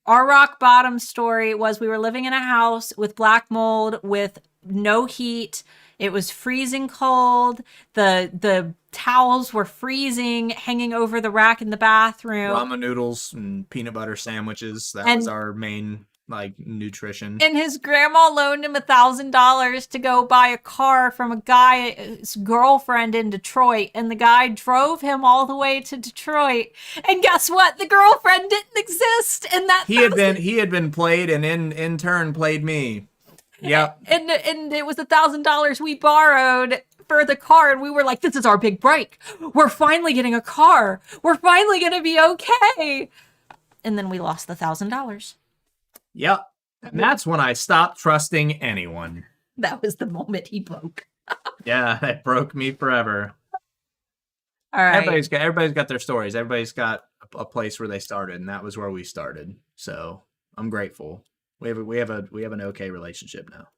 Our rock bottom story was we were living in a house with black mold, with no heat. It was freezing cold. The towels were freezing, hanging over the rack in the bathroom. Ramen noodles and peanut butter sandwiches. That was our main, like, nutrition. And his grandma loaned him $1,000 to go buy a car from a guy's girlfriend in Detroit. And the guy drove him all the way to Detroit. And guess what? The girlfriend didn't exist. And that he had been played, and in turn played me. Yep. And it was $1,000 we borrowed for the car, and we were like, this is our big break. We're finally getting a car. We're finally going to be okay. And then we lost the $1,000. Yep. And that's when I stopped trusting anyone. That was the moment he broke. Yeah, it broke me forever. All right. Everybody's got their stories. Everybody's got a place where they started, and that was where we started. So I'm grateful. We have an okay relationship now.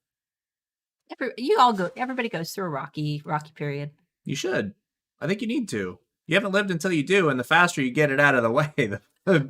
Everybody goes through a rocky period. You should. I think you need to. You haven't lived until you do, and the faster you get it out of the way, the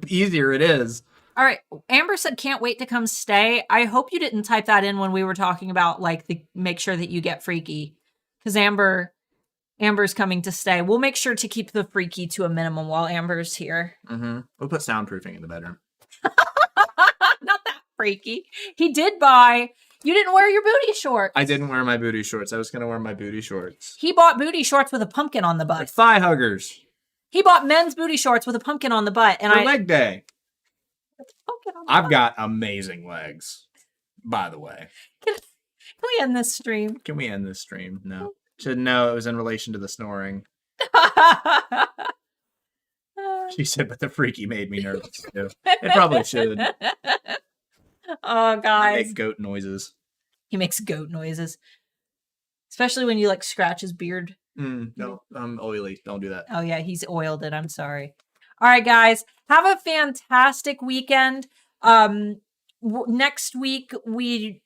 easier it is. All right. Amber said, can't wait to come stay. I hope you didn't type that in when we were talking about like the make sure that you get freaky. Because Amber's coming to stay. We'll make sure to keep the freaky to a minimum while Amber's here. Mm-hmm. We'll put soundproofing in the bedroom. Not that freaky. He did buy. You didn't wear your booty shorts. I didn't wear my booty shorts. I was going to wear my booty shorts. He bought booty shorts with a pumpkin on the butt. Like thigh huggers. He bought men's booty shorts with a pumpkin on the butt. And For leg day. Pumpkin on the I've butt. got amazing legs, by the way. Can we end this stream? Can we end this stream? No. Should know it was in relation to the snoring. She said, but the freaky made me nervous too. It probably should. Oh, guys. Make goat noises. He makes goat noises. Especially when you like scratch his beard. No, I'm oily. Don't do that. Oh, yeah. He's oiled it. I'm sorry. All right, guys. Have a fantastic weekend. Next week, we'll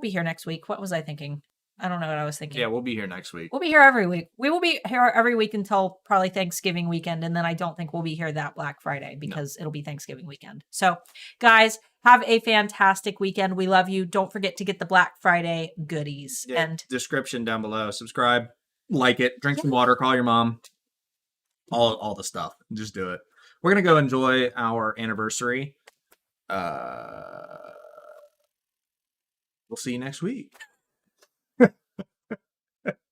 be here next week. What was I thinking? I don't know what I was thinking. Yeah, we'll be here next week. We'll be here every week. We will be here every week until probably Thanksgiving weekend. And then I don't think we'll be here that Black Friday because it'll be Thanksgiving weekend. So, guys, have a fantastic weekend. We love you. Don't forget to get the Black Friday goodies. Yeah, And description down below. Subscribe, like it, drink some water, call your mom. All the stuff. Just do it. We're going to go enjoy our anniversary. We'll see you next week.